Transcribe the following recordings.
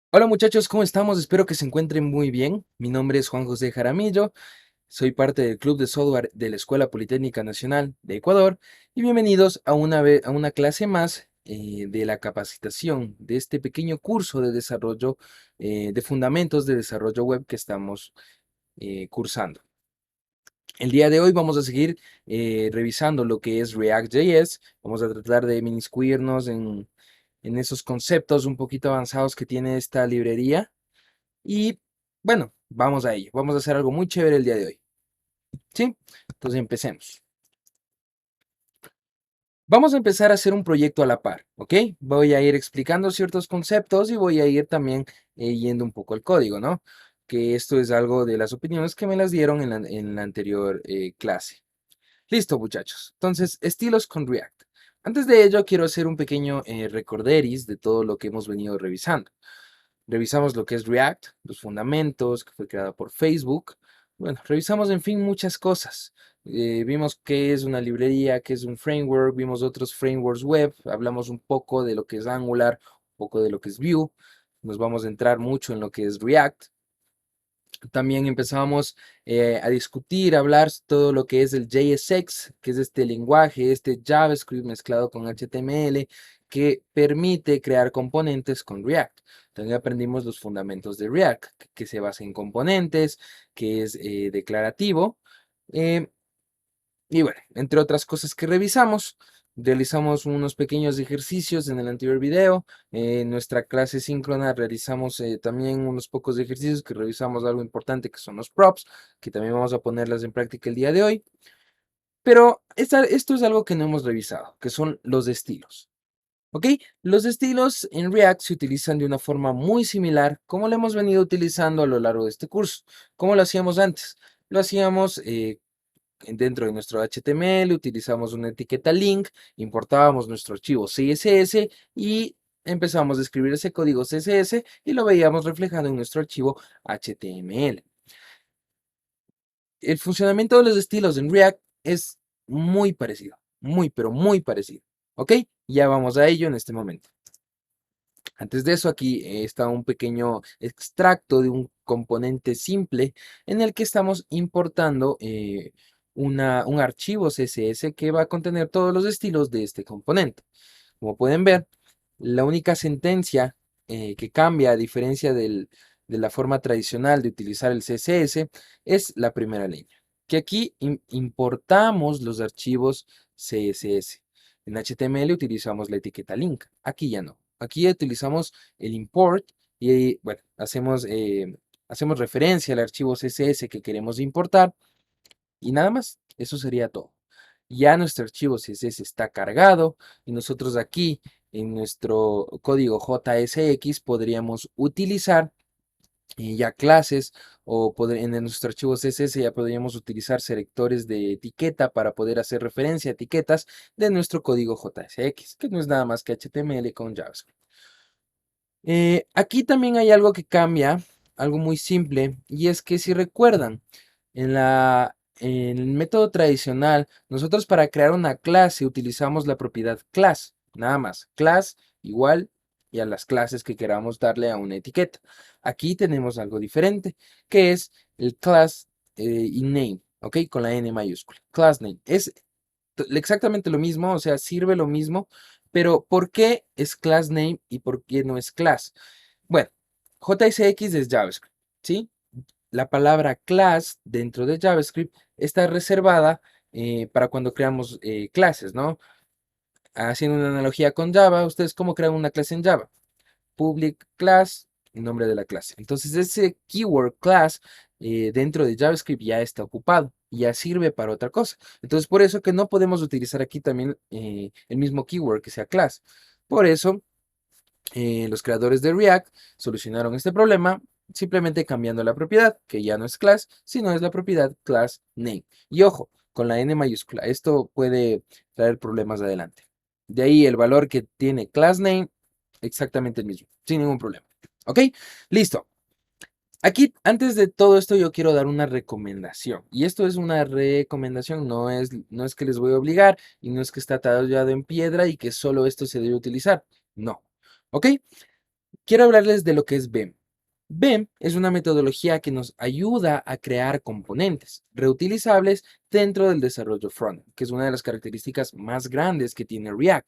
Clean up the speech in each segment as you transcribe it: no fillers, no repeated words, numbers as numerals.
Hola muchachos, ¿cómo estamos? Espero que se encuentren muy bien. Mi nombre es Juan José Jaramillo, soy parte del Club de Software de la Escuela Politécnica Nacional de Ecuador y bienvenidos a una clase más de la capacitación de este pequeño curso de desarrollo de fundamentos de desarrollo web que estamos cursando. El día de hoy vamos a seguir revisando lo que es React.js. Vamos a tratar de inmiscuirnos en esos conceptos un poquito avanzados que tiene esta librería. Y bueno, vamos a ello. Vamos a hacer algo muy chévere el día de hoy. ¿Sí? Entonces empecemos. Vamos a empezar a hacer un proyecto a la par, ¿ok? Voy a ir explicando ciertos conceptos y voy a ir también yendo un poco al código, ¿no? Que esto es algo de las opiniones que me las dieron en la anterior clase. Listo, muchachos. Entonces, estilos con React. Antes de ello, quiero hacer un pequeño recorderis de todo lo que hemos venido revisando. Revisamos lo que es React, los fundamentos, que fue creada por Facebook. Bueno, revisamos en fin muchas cosas. Vimos qué es una librería, qué es un framework, vimos otros frameworks web, hablamos un poco de lo que es Angular, un poco de lo que es Vue. Nos vamos a entrar mucho en lo que es React. También empezamos a discutir, a hablar todo lo que es el JSX, que es este lenguaje, este JavaScript mezclado con HTML, que permite crear componentes con React. También aprendimos los fundamentos de React, que se basa en componentes, que es declarativo. eh, y bueno, entre otras cosas que revisamos, realizamos unos pequeños ejercicios en el anterior video. En nuestra clase síncrona realizamos también unos pocos ejercicios que revisamos algo importante que son los props, que también vamos a ponerlas en práctica el día de hoy. Pero esto es algo que no hemos revisado, que son los estilos. ¿Ok? Los estilos en React se utilizan de una forma muy similar como lo hemos venido utilizando a lo largo de este curso. ¿Cómo lo hacíamos antes? Lo hacíamos dentro de nuestro HTML, utilizamos una etiqueta link, importábamos nuestro archivo CSS y empezamos a escribir ese código CSS y lo veíamos reflejado en nuestro archivo HTML. El funcionamiento de los estilos en React es muy parecido, muy, pero muy parecido. ¿Ok? Ya vamos a ello en este momento. Antes de eso, aquí está un pequeño extracto de un componente simple en el que estamos importando un archivo CSS que va a contener todos los estilos de este componente. Como pueden ver, la única sentencia que cambia a diferencia de la forma tradicional de utilizar el CSS es la primera línea, que aquí importamos los archivos CSS. En HTML utilizamos la etiqueta link, aquí ya no. Aquí utilizamos el import y bueno, hacemos referencia al archivo CSS que queremos importar y nada más, eso sería todo. Ya nuestro archivo CSS está cargado y nosotros aquí en nuestro código JSX podríamos utilizar ya clases o en nuestro archivo CSS ya podríamos utilizar selectores de etiqueta para poder hacer referencia a etiquetas de nuestro código JSX, que no es nada más que HTML con JavaScript. Aquí también hay algo que cambia, algo muy simple, y es que si recuerdan, en el método tradicional, nosotros para crear una clase utilizamos la propiedad class, nada más, class igual y a las clases que queramos darle a una etiqueta. Aquí tenemos algo diferente, que es el class y name, ¿ok? Con la N mayúscula. Class name. Es exactamente lo mismo, o sea, sirve lo mismo, pero ¿por qué es class name y por qué no es class? Bueno, JSX es JavaScript, ¿sí? La palabra class dentro de JavaScript está reservada para cuando creamos clases, ¿no? Haciendo una analogía con Java, ¿ustedes cómo crean una clase en Java? Public class, el nombre de la clase. Entonces ese keyword class dentro de JavaScript ya está ocupado, ya sirve para otra cosa. Entonces por eso que no podemos utilizar aquí también el mismo keyword que sea class. Por eso los creadores de React solucionaron este problema simplemente cambiando la propiedad, que ya no es class, sino es la propiedad class name. Y ojo, con la N mayúscula, esto puede traer problemas adelante. De ahí el valor que tiene class name, exactamente el mismo, sin ningún problema. ¿Ok? Listo. Aquí, antes de todo esto, yo quiero dar una recomendación. Y esto es una recomendación, no es que les voy a obligar y no es que está tallado en piedra y que solo esto se debe utilizar. No. ¿Ok? quiero hablarles de lo que es BEM. BEM es una metodología que nos ayuda a crear componentes reutilizables dentro del desarrollo front, que es una de las características más grandes que tiene React.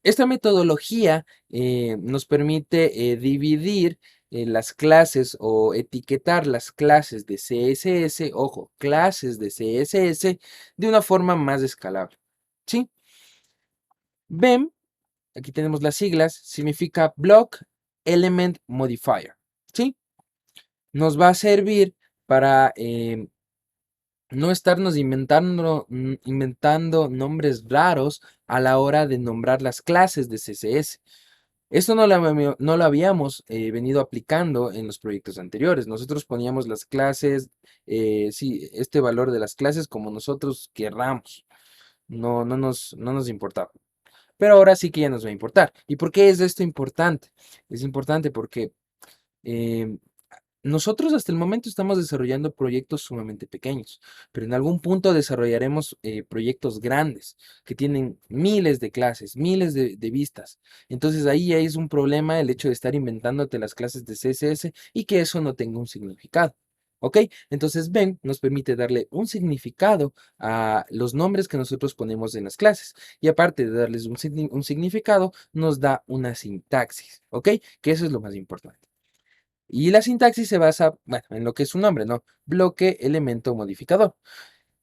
Esta metodología nos permite dividir las clases o etiquetar las clases de CSS, ojo, clases de CSS, de una forma más escalable. ¿Sí? BEM, aquí tenemos las siglas, significa Block Element Modifier. ¿Sí? Nos va a servir para no estarnos inventando nombres raros a la hora de nombrar las clases de CSS. Esto no lo habíamos venido aplicando en los proyectos anteriores. Nosotros poníamos las clases, sí, este valor de las clases como nosotros querramos. No nos importaba. Pero ahora sí que ya nos va a importar. ¿Y por qué es esto importante? Es importante porque em, nosotros hasta el momento estamos desarrollando proyectos sumamente pequeños, pero en algún punto desarrollaremos proyectos grandes que tienen miles de clases, miles de vistas. Entonces ahí ya es un problema el hecho de estar inventándote las clases de CSS y que eso no tenga un significado. ¿Ok? Entonces BEM nos permite darle un significado a los nombres que nosotros ponemos en las clases. Y aparte de darles un significado, nos da una sintaxis. ¿Ok? Que eso es lo más importante. Y la sintaxis se basa, bueno, en lo que es su nombre, ¿no? Bloque, elemento, modificador.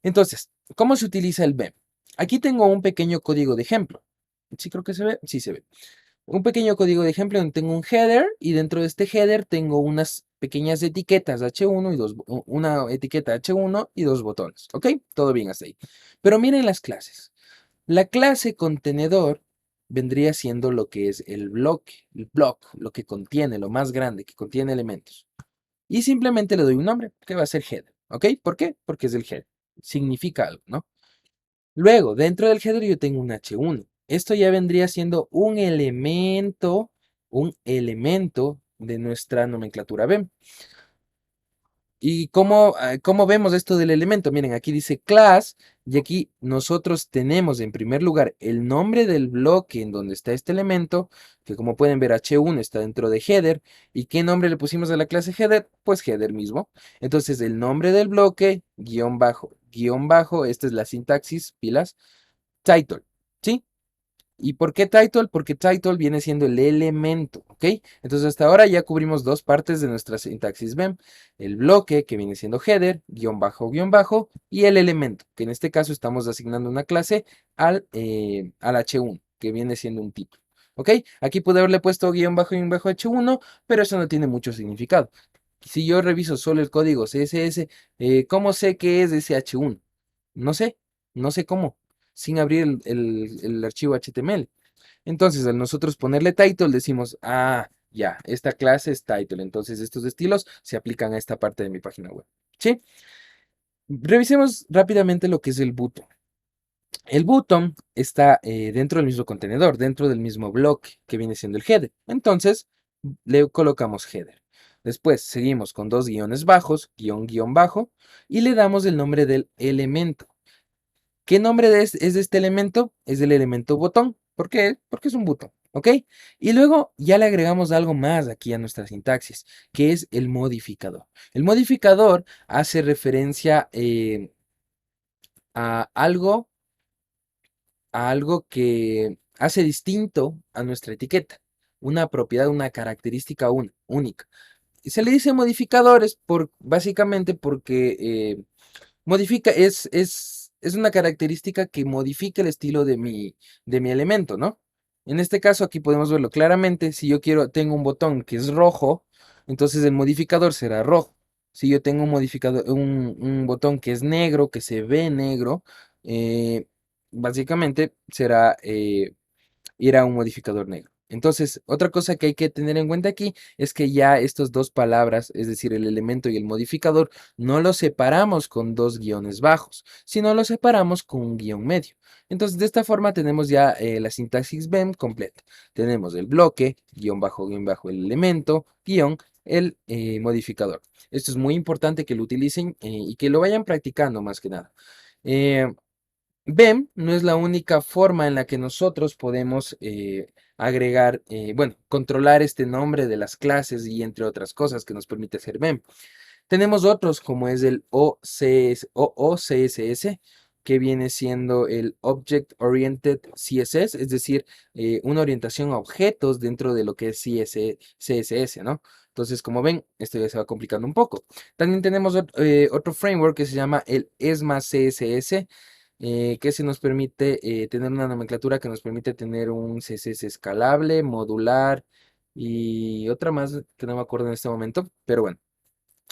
Entonces, ¿cómo se utiliza el BEM? Aquí tengo un pequeño código de ejemplo. ¿Sí creo que se ve? Sí se ve. Un pequeño código de ejemplo donde tengo un header y dentro de este header tengo unas pequeñas etiquetas H1 y una etiqueta H1 y dos botones. ¿Ok? Todo bien hasta ahí. Pero miren las clases. La clase contenedor vendría siendo lo que es el bloque, lo que contiene, lo más grande, que contiene elementos. Y simplemente le doy un nombre, que va a ser header. ¿Ok? ¿Por qué? Porque es el header. Significa algo, ¿no? Luego, dentro del header yo tengo un H1. Esto ya vendría siendo un elemento de nuestra nomenclatura BEM. ¿Y cómo vemos esto del elemento? Miren, aquí dice class y aquí nosotros tenemos en primer lugar el nombre del bloque en donde está este elemento, que como pueden ver H1 está dentro de header. ¿Y qué nombre le pusimos a la clase header? Pues header mismo. Entonces el nombre del bloque, guión bajo, esta es la sintaxis, pilas, title, ¿sí? ¿Y por qué title? Porque title viene siendo el elemento, ¿ok? Entonces hasta ahora ya cubrimos dos partes de nuestra sintaxis BEM. El bloque, que viene siendo header, guión bajo, y el elemento, que en este caso estamos asignando una clase al H1, que viene siendo un tipo. ¿Ok? Aquí pude haberle puesto guión bajo H1, pero eso no tiene mucho significado. Si yo reviso solo el código CSS, ¿cómo sé qué es ese H1? No sé, no sé cómo, sin abrir el archivo HTML. Entonces, al nosotros ponerle title, decimos, ah, ya, esta clase es title. Entonces, estos estilos se aplican a esta parte de mi página web. ¿Sí? Revisemos rápidamente lo que es el button. El button está dentro del mismo contenedor, dentro del mismo bloque que viene siendo el header. Entonces, le colocamos header. Después seguimos con dos guiones bajos, guión bajo, y le damos el nombre del elemento. ¿Qué nombre es de este elemento? Es del elemento botón. ¿Por qué? Porque es un botón, ¿ok? Y luego ya le agregamos algo más aquí a nuestra sintaxis, que es el modificador. El modificador hace referencia a algo, a algo que hace distinto a nuestra etiqueta, una propiedad, una característica única. Y se le dice modificadores básicamente porque modifica, es una característica que modifica el estilo de mi elemento, ¿no? En este caso aquí podemos verlo claramente. Si yo tengo un botón que es rojo, entonces el modificador será rojo. Si yo tengo un botón que es negro, que se ve negro, eh, básicamente será ir a un modificador negro. Entonces, otra cosa que hay que tener en cuenta aquí es que ya estas dos palabras, es decir, el elemento y el modificador, no los separamos con dos guiones bajos, sino los separamos con un guión medio. Entonces, de esta forma tenemos ya la sintaxis BEM completa. Tenemos el bloque, guión bajo el elemento, guión, el modificador. Esto es muy importante que lo utilicen y que lo vayan practicando más que nada. BEM no es la única forma en la que nosotros podemos agregar, bueno, controlar este nombre de las clases y entre otras cosas que nos permite hacer BEM. Tenemos otros como es el OOCSS, que viene siendo el Object Oriented CSS, es decir, una orientación a objetos dentro de lo que es CSS, ¿no? Entonces, como ven, esto ya se va complicando un poco. También tenemos otro framework que se llama el ESMA CSS, que se nos permite tener una nomenclatura que nos permite tener un CSS escalable, modular y otra más que no me acuerdo en este momento, pero bueno.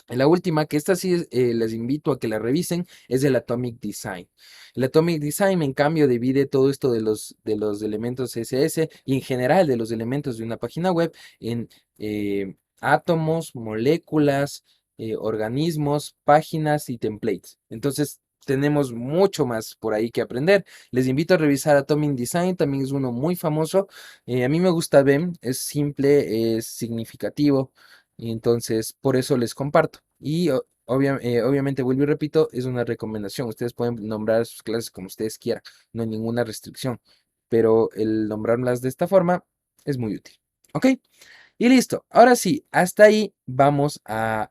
La última, que esta sí les invito a que la revisen, es el Atomic Design. El Atomic Design, en cambio, divide todo esto de los elementos CSS y en general de los elementos de una página web en átomos, moléculas, organismos, páginas y templates. Entonces, tenemos mucho más por ahí que aprender. Les invito a revisar Atomic Design, también es uno muy famoso. A mí me gusta BEM, es simple, es significativo. Y entonces, por eso les comparto. Y obviamente, vuelvo y repito, es una recomendación. Ustedes pueden nombrar sus clases como ustedes quieran. No hay ninguna restricción. Pero el nombrarlas de esta forma es muy útil. ¿Ok? Y listo. Ahora sí, hasta ahí vamos a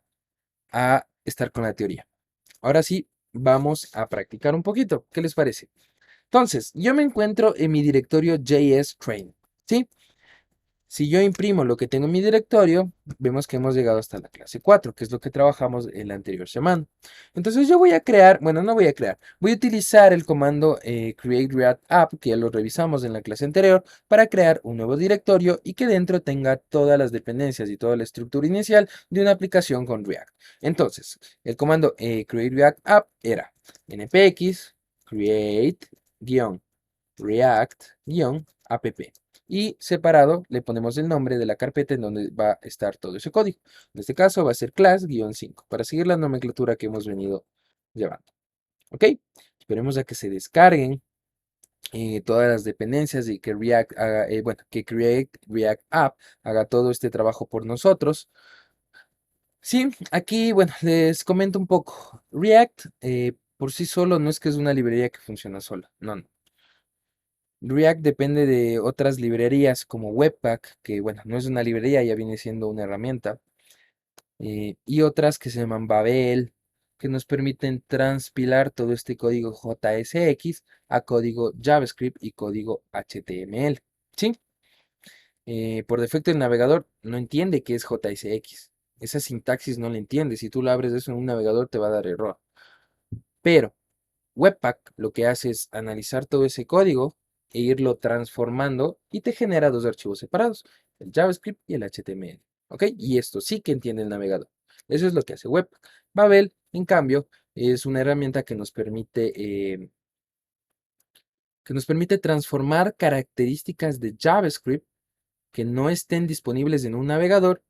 estar con la teoría. Ahora sí, vamos a practicar un poquito. ¿Qué les parece? Entonces, yo me encuentro en mi directorio JS Training. ¿Sí? Si yo imprimo lo que tengo en mi directorio, vemos que hemos llegado hasta la clase 4, que es lo que trabajamos en la anterior semana. Entonces yo voy a crear, bueno, no voy a crear, voy a utilizar el comando create react app, que ya lo revisamos en la clase anterior, para crear un nuevo directorio y que dentro tenga todas las dependencias y toda la estructura inicial de una aplicación con React. Entonces, el comando create react app era npx create-react-app y separado le ponemos el nombre de la carpeta en donde va a estar todo ese código. En este caso va a ser class-5 para seguir la nomenclatura que hemos venido llevando. ¿Ok? Esperemos a que se descarguen todas las dependencias y que React haga, bueno, que Create React App haga todo este trabajo por nosotros. Sí, aquí, bueno, les comento un poco. React por sí solo no es que es una librería que funciona sola, no, no. React depende de otras librerías como Webpack, que bueno, no es una librería, ya viene siendo una herramienta, y otras que se llaman Babel, que nos permiten transpilar todo este código JSX a código JavaScript y código HTML. ¿Sí? Por defecto el navegador no entiende qué es JSX. Esa sintaxis no la entiende. Si tú la abres eso en un navegador te va a dar error. Pero Webpack lo que hace es analizar todo ese código e irlo transformando y te genera dos archivos separados, el JavaScript y el HTML. ¿Ok? Y esto sí que entiende el navegador. Eso es lo que hace Webpack. Babel, en cambio, es una herramienta que nos permite transformar características de JavaScript que no estén disponibles en un navegador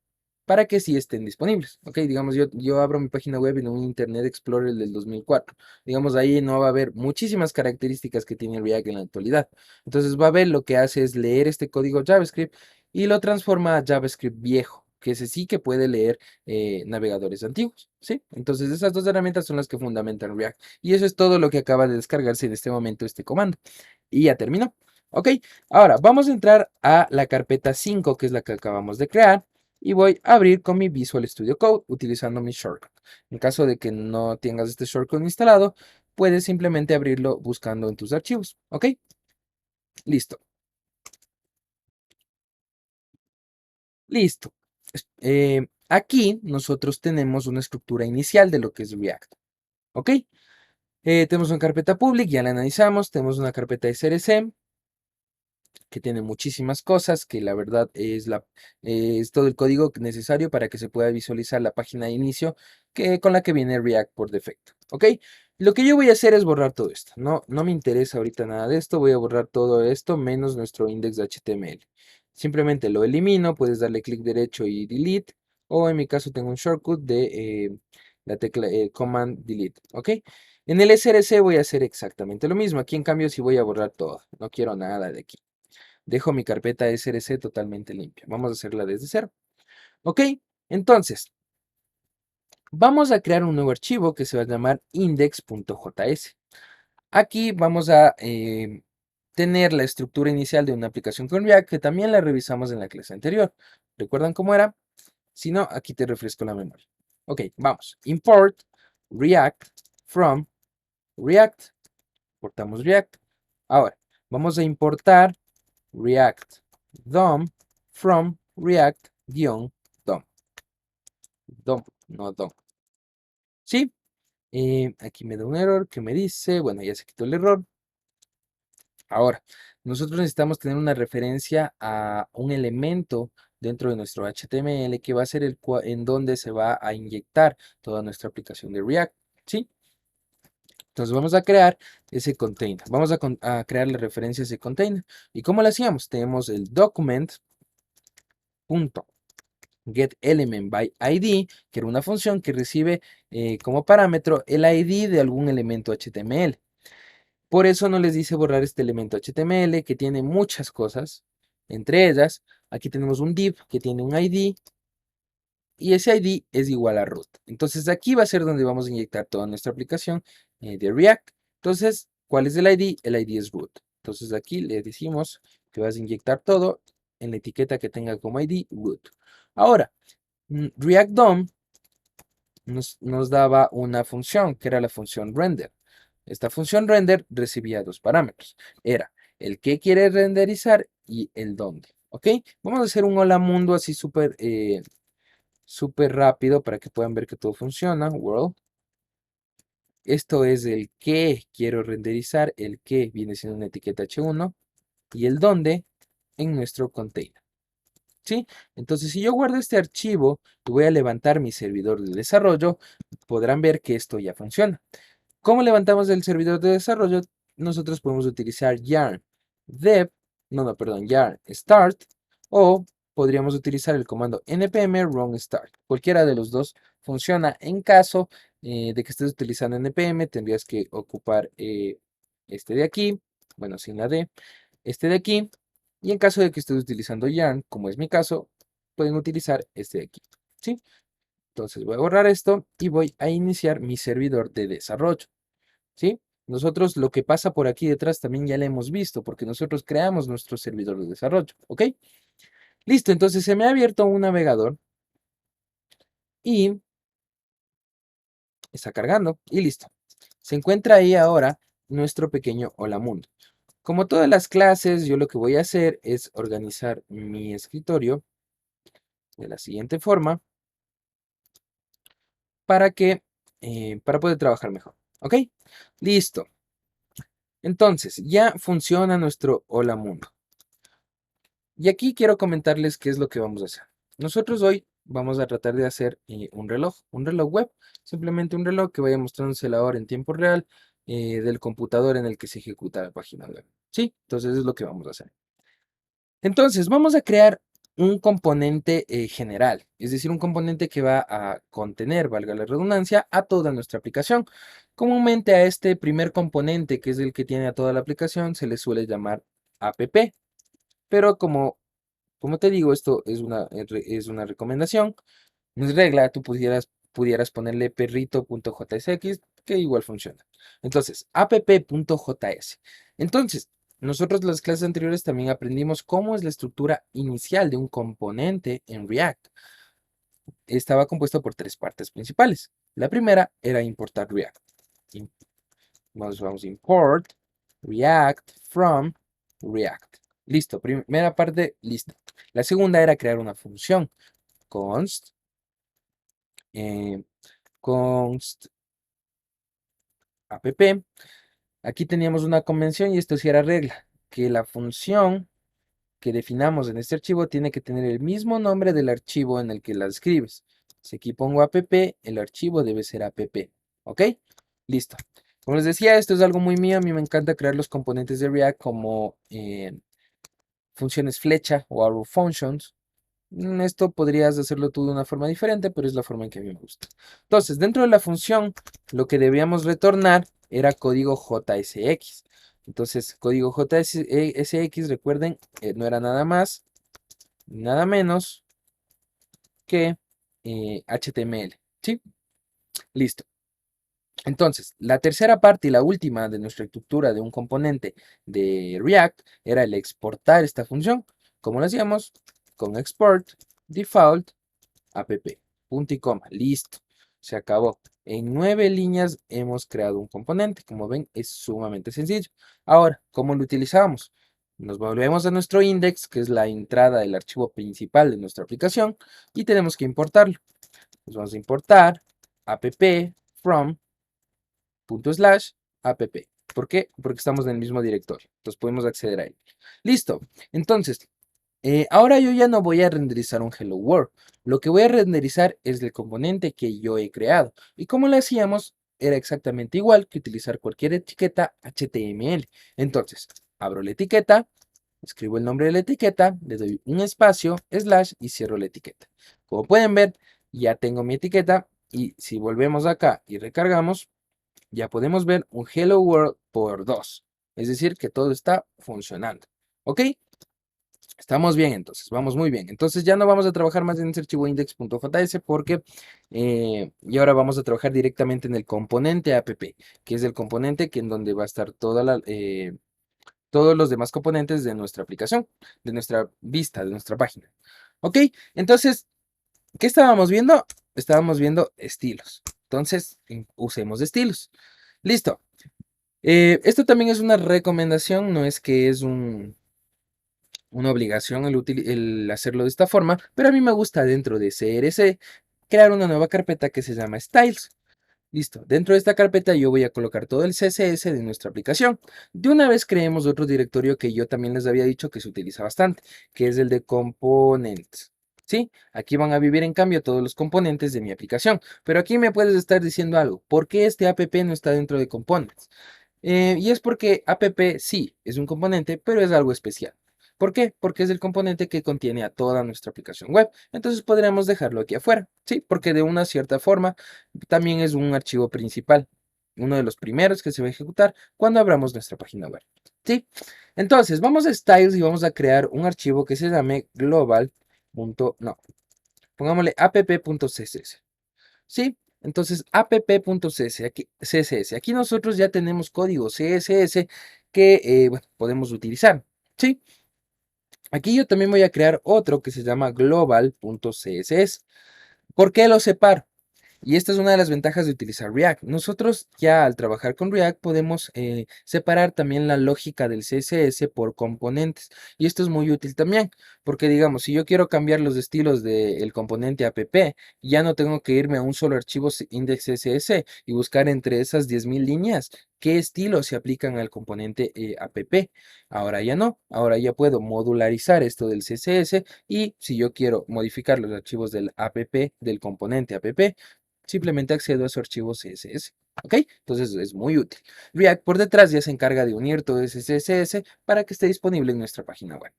para que sí estén disponibles. Ok, digamos, yo abro mi página web en un Internet Explorer del 2004. Digamos, ahí no va a haber muchísimas características que tiene React en la actualidad. Entonces, Babel lo que hace es leer este código JavaScript y lo transforma a JavaScript viejo, que ese sí que puede leer navegadores antiguos. ¿Sí? Entonces, esas dos herramientas son las que fundamentan React. Y eso es todo lo que acaba de descargarse en este momento este comando. Y ya terminó. Ok, ahora vamos a entrar a la carpeta 5, que es la que acabamos de crear, y voy a abrir con mi Visual Studio Code utilizando mi shortcut. En caso de que no tengas este shortcut instalado, puedes simplemente abrirlo buscando en tus archivos. Ok, listo. Listo. Aquí nosotros tenemos una estructura inicial de lo que es React. Ok, tenemos una carpeta public, ya la analizamos, tenemos una carpeta SRC, que tiene muchísimas cosas, que la verdad es todo el código necesario para que se pueda visualizar la página de inicio con la que viene React por defecto. ¿Ok? Lo que yo voy a hacer es borrar todo esto. No me interesa ahorita nada de esto. Voy a borrar todo esto menos nuestro index de HTML. Simplemente lo elimino. Puedes darle clic derecho y delete. O en mi caso tengo un shortcut de la tecla Command Delete. ¿Ok? En el SRC voy a hacer exactamente lo mismo. Aquí en cambio sí voy a borrar todo. No quiero nada de aquí. Dejo mi carpeta SRC totalmente limpia. Vamos a hacerla desde cero. Ok, entonces, vamos a crear un nuevo archivo que se va a llamar index.js. Aquí vamos a tener la estructura inicial de una aplicación con React, que también la revisamos en la clase anterior. ¿Recuerdan cómo era? Si no, aquí te refresco la memoria. Ok, vamos. Import React from React. Importamos React. Ahora, vamos a importar React DOM from React-DOM. DOM, no DOM. ¿Sí? Aquí me da un error que me dice, bueno, ya se quitó el error. Ahora, nosotros necesitamos tener una referencia a un elemento dentro de nuestro HTML que va a ser en donde se va a inyectar toda nuestra aplicación de React, ¿sí? Entonces vamos a crear ese container. Vamos a crear la referencia a ese container. ¿Y cómo lo hacíamos? Tenemos el document.getElementById, que era una función que recibe como parámetro el ID de algún elemento HTML. Por eso no les dice borrar este elemento HTML que tiene muchas cosas. Entre ellas, aquí tenemos un div que tiene un ID y ese ID es igual a root. Entonces aquí va a ser donde vamos a inyectar toda nuestra aplicación de React. Entonces, ¿cuál es el ID? El ID es root. Entonces aquí le decimos que vas a inyectar todo en la etiqueta que tenga como ID root. Ahora, React DOM nos daba una función que era la función render. Esta función render recibía dos parámetros. Era el que quiere renderizar y el dónde. ¿Ok? Vamos a hacer un hola mundo así súper rápido para que puedan ver que todo funciona. World. Esto es el que quiero renderizar. El que viene siendo una etiqueta h1. Y el dónde en nuestro container. ¿Sí? Entonces, si yo guardo este archivo y voy a levantar mi servidor de desarrollo, podrán ver que esto ya funciona. ¿Cómo levantamos el servidor de desarrollo? Nosotros podemos utilizar yarn dev, yarn start, o podríamos utilizar el comando npm run start. Cualquiera de los dos funciona. En caso de que estés utilizando npm, tendrías que ocupar este de aquí, bueno, sin la D, este de aquí, y en caso de que estés utilizando yarn, como es mi caso, pueden utilizar este de aquí, ¿sí? Entonces voy a borrar esto y voy a iniciar mi servidor de desarrollo. ¿Sí? Nosotros lo que pasa por aquí detrás también ya lo hemos visto, porque nosotros creamos nuestro servidor de desarrollo, ¿ok? Listo, entonces se me ha abierto un navegador y está cargando y listo. Se encuentra ahí ahora nuestro pequeño Hola Mundo. Como todas las clases, yo lo que voy a hacer es organizar mi escritorio de la siguiente forma para para poder trabajar mejor, ¿ok? Listo. Entonces, ya funciona nuestro Hola Mundo. Y aquí quiero comentarles qué es lo que vamos a hacer. Nosotros hoy vamos a tratar de hacer un reloj web, simplemente un reloj que vaya mostrándose la hora en tiempo real del computador en el que se ejecuta la página web. ¿Sí? Entonces es lo que vamos a hacer. Entonces vamos a crear un componente general, es decir, un componente que va a contener, valga la redundancia, a toda nuestra aplicación. Comúnmente a este primer componente, que es el que tiene a toda la aplicación, se le suele llamar app. Pero como te digo, esto es una recomendación, no es regla, tú pudieras ponerle perrito.jsx, que igual funciona. Entonces, app.js. Entonces, nosotros en las clases anteriores también aprendimos cómo es la estructura inicial de un componente en React. Estaba compuesto por tres partes principales. La primera era importar React. Vamos a import React from React. Listo, primera parte, listo. La segunda era crear una función, const, eh, const app. Aquí teníamos una convención y esto sí era regla, que la función que definamos en este archivo tiene que tener el mismo nombre del archivo en el que la escribes. Si aquí pongo app, el archivo debe ser app, ¿ok? Listo. Como les decía, esto es algo muy mío, a mí me encanta crear los componentes de React como funciones flecha o arrow functions. Esto podrías hacerlo tú de una forma diferente, pero es la forma en que a mí me gusta. Entonces, dentro de la función, lo que debíamos retornar era código JSX. Entonces, código JSX, recuerden, no era nada más, nada menos que HTML. ¿Sí? Listo. Entonces, la tercera parte y la última de nuestra estructura de un componente de React era el exportar esta función. ¿Cómo lo hacíamos? Con export default app. Punto y coma. Listo. Se acabó. En 9 líneas hemos creado un componente. Como ven, es sumamente sencillo. Ahora, ¿cómo lo utilizamos? Nos volvemos a nuestro index, que es la entrada del archivo principal de nuestra aplicación, y tenemos que importarlo. Nos vamos a importar app from /app. ¿Por qué? Porque estamos en el mismo directorio. Entonces podemos acceder a él. Listo. Entonces, ahora yo ya no voy a renderizar un Hello World. Lo que voy a renderizar es el componente que yo he creado. Y como lo hacíamos, era exactamente igual que utilizar cualquier etiqueta HTML. Entonces, abro la etiqueta, escribo el nombre de la etiqueta, le doy un espacio, slash y cierro la etiqueta. Como pueden ver, ya tengo mi etiqueta y si volvemos acá y recargamos, ya podemos ver un Hello World por 2. Es decir, que todo está funcionando. ¿Ok? Estamos bien entonces, vamos muy bien. Entonces ya no vamos a trabajar más en ese archivo index.js porque y ahora vamos a trabajar directamente en el componente app, que es el componente que en donde va a estar todos los demás componentes de nuestra aplicación, de nuestra vista, de nuestra página. ¿Ok? Entonces, ¿qué estábamos viendo? Estábamos viendo estilos. Entonces, usemos estilos. Listo. Esto también es una recomendación, no es que es una obligación el hacerlo de esta forma, pero a mí me gusta dentro de CRC crear una nueva carpeta que se llama Styles. Listo, dentro de esta carpeta yo voy a colocar todo el CSS de nuestra aplicación. De una vez creemos otro directorio que yo también les había dicho que se utiliza bastante, que es el de components. ¿Sí? Aquí van a vivir en cambio todos los componentes de mi aplicación. Pero aquí me puedes estar diciendo algo. ¿Por qué este app no está dentro de components? Y es porque app sí es un componente, pero es algo especial. ¿Por qué? Porque es el componente que contiene a toda nuestra aplicación web. Entonces podríamos dejarlo aquí afuera, ¿sí? Porque de una cierta forma también es un archivo principal, uno de los primeros que se va a ejecutar cuando abramos nuestra página web, ¿sí? Entonces vamos a Styles y vamos a crear un archivo que se llame global. No, pongámosle app.css. ¿Sí? Entonces, app.css, aquí nosotros ya tenemos código CSS que bueno, podemos utilizar. ¿Sí? Aquí yo también voy a crear otro que se llama global.css. ¿Por qué lo separo? Y esta es una de las ventajas de utilizar React. Nosotros ya al trabajar con React podemos separar también la lógica del CSS por componentes. Y esto es muy útil también, porque digamos, si yo quiero cambiar los estilos del componente app, ya no tengo que irme a un solo archivo index CSS y buscar entre esas 10.000 líneas qué estilos se aplican al componente app. Ahora ya no, ahora ya puedo modularizar esto del CSS y si yo quiero modificar los archivos del app, del componente app, simplemente accedo a su archivo CSS. ¿Ok? Entonces es muy útil. React por detrás ya se encarga de unir todo ese CSS para que esté disponible en nuestra página web.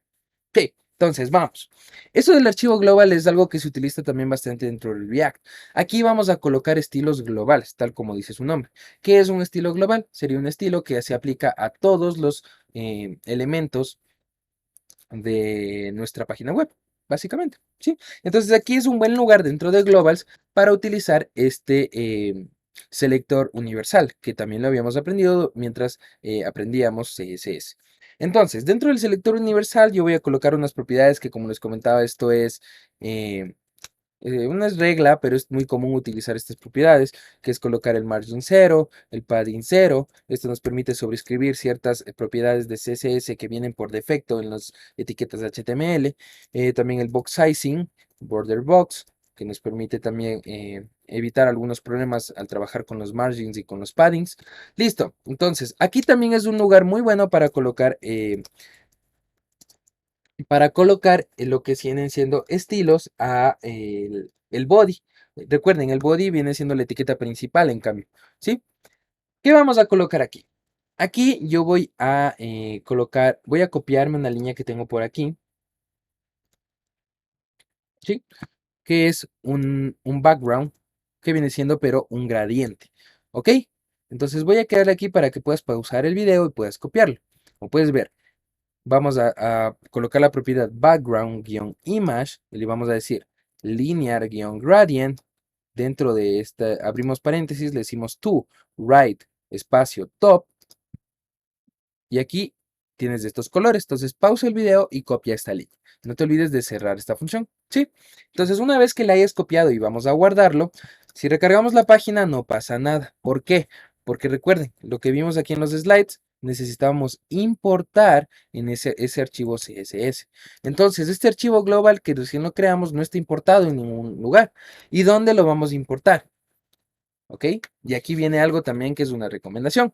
Ok, entonces vamos. Eso del archivo global es algo que se utiliza también bastante dentro del React. Aquí vamos a colocar estilos globales, tal como dice su nombre. ¿Qué es un estilo global? Sería un estilo que se aplica a todos los elementos de nuestra página web, básicamente, ¿sí? Entonces aquí es un buen lugar dentro de Globals para utilizar este selector universal, que también lo habíamos aprendido mientras aprendíamos CSS. Entonces, dentro del selector universal yo voy a colocar unas propiedades que, como les comentaba, esto es una es regla, pero es muy común utilizar estas propiedades, que es colocar el margin 0, el padding 0. Esto nos permite sobreescribir ciertas propiedades de CSS que vienen por defecto en las etiquetas de HTML. También el box sizing, border box, que nos permite también evitar algunos problemas al trabajar con los margins y con los paddings. Listo. Entonces, aquí también es un lugar muy bueno para colocar lo que vienen siendo estilos a el body. Recuerden, el body viene siendo la etiqueta principal, en cambio, ¿sí? ¿Qué vamos a colocar aquí? Aquí yo voy a voy a copiarme una línea que tengo por aquí, ¿sí? Que es un background que viene siendo, pero un gradiente, ¿ok? Entonces voy a quedarle aquí para que puedas pausar el video y puedas copiarlo. Como puedes ver, vamos a colocar la propiedad background-image y le vamos a decir linear-gradient dentro de esta, abrimos paréntesis, le decimos to right espacio top, y aquí tienes de estos colores. Entonces pausa el video y copia esta línea. No te olvides de cerrar esta función, ¿sí? Entonces una vez que la hayas copiado y vamos a guardarlo, si recargamos la página no pasa nada. ¿Por qué? Porque recuerden, lo que vimos aquí en los slides, necesitábamos importar en ese archivo CSS. Entonces este archivo global que recién lo creamos no está importado en ningún lugar. ¿Y dónde lo vamos a importar? ¿Ok? Y aquí viene algo también que es una recomendación.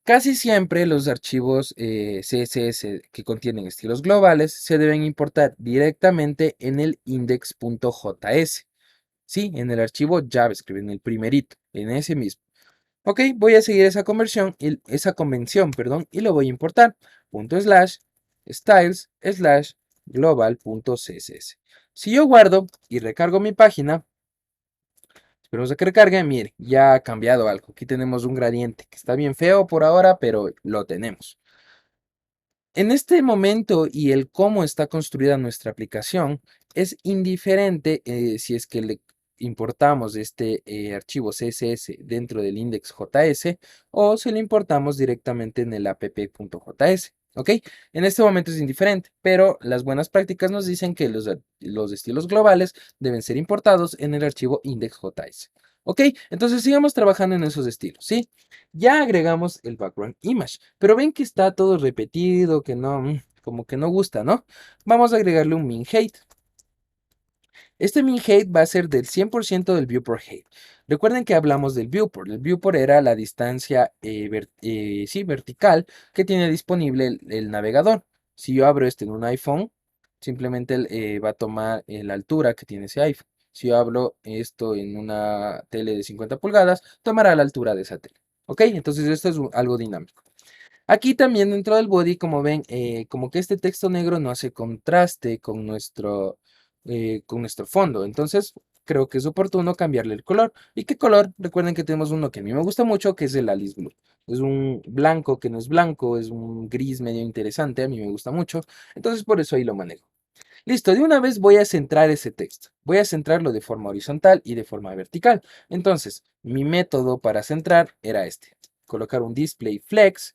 Casi siempre los archivos CSS que contienen estilos globales se deben importar directamente en el index.js, ¿sí? En el archivo JavaScript, en el primerito, en ese mismo. Ok, voy a seguir esa convención, perdón, y lo voy a importar. /styles global.css. Si yo guardo y recargo mi página, esperemos a que recargue. Mire, ya ha cambiado algo. Aquí tenemos un gradiente que está bien feo por ahora, pero lo tenemos. En este momento y el cómo está construida nuestra aplicación es indiferente si es que le importamos este archivo CSS dentro del index.js o si lo importamos directamente en el app.js. ¿Ok? En este momento es indiferente, pero las buenas prácticas nos dicen que los estilos globales deben ser importados en el archivo index.js. ¿Ok? Entonces sigamos trabajando en esos estilos, ¿sí? Ya agregamos el background image, pero ven que está todo repetido, que no, como que no gusta, ¿no? Vamos a agregarle un min height. Este min height va a ser del 100% del viewport height. Recuerden que hablamos del viewport. El viewport era la distancia sí, vertical que tiene disponible el navegador. Si yo abro este en un iPhone, simplemente va a tomar la altura que tiene ese iPhone. Si yo abro esto en una tele de 50 pulgadas, tomará la altura de esa tele. ¿Ok? Entonces esto es algo dinámico. Aquí también dentro del body, como ven, como que este texto negro no hace contraste con nuestro fondo. Entonces, creo que es oportuno cambiarle el color. ¿Y qué color? Recuerden que tenemos uno que a mí me gusta mucho, que es el Alice Blue. Es un blanco que no es blanco, es un gris medio interesante, a mí me gusta mucho. Entonces, por eso ahí lo manejo. Listo, de una vez voy a centrar ese texto. Voy a centrarlo de forma horizontal y de forma vertical. Entonces, mi método para centrar era este. Colocar un display flex,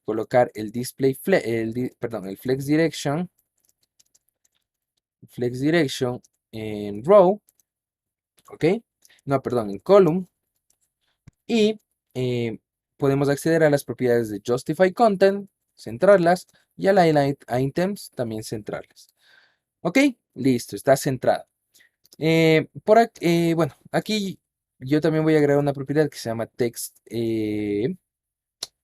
colocar el el flex direction en row, ¿ok? No, perdón, en column. Y podemos acceder a las propiedades de justify content, centrarlas, y al highlight items también centrarlas. ¿Ok? Listo, está centrado. Bueno, aquí yo también voy a agregar una propiedad que se llama text,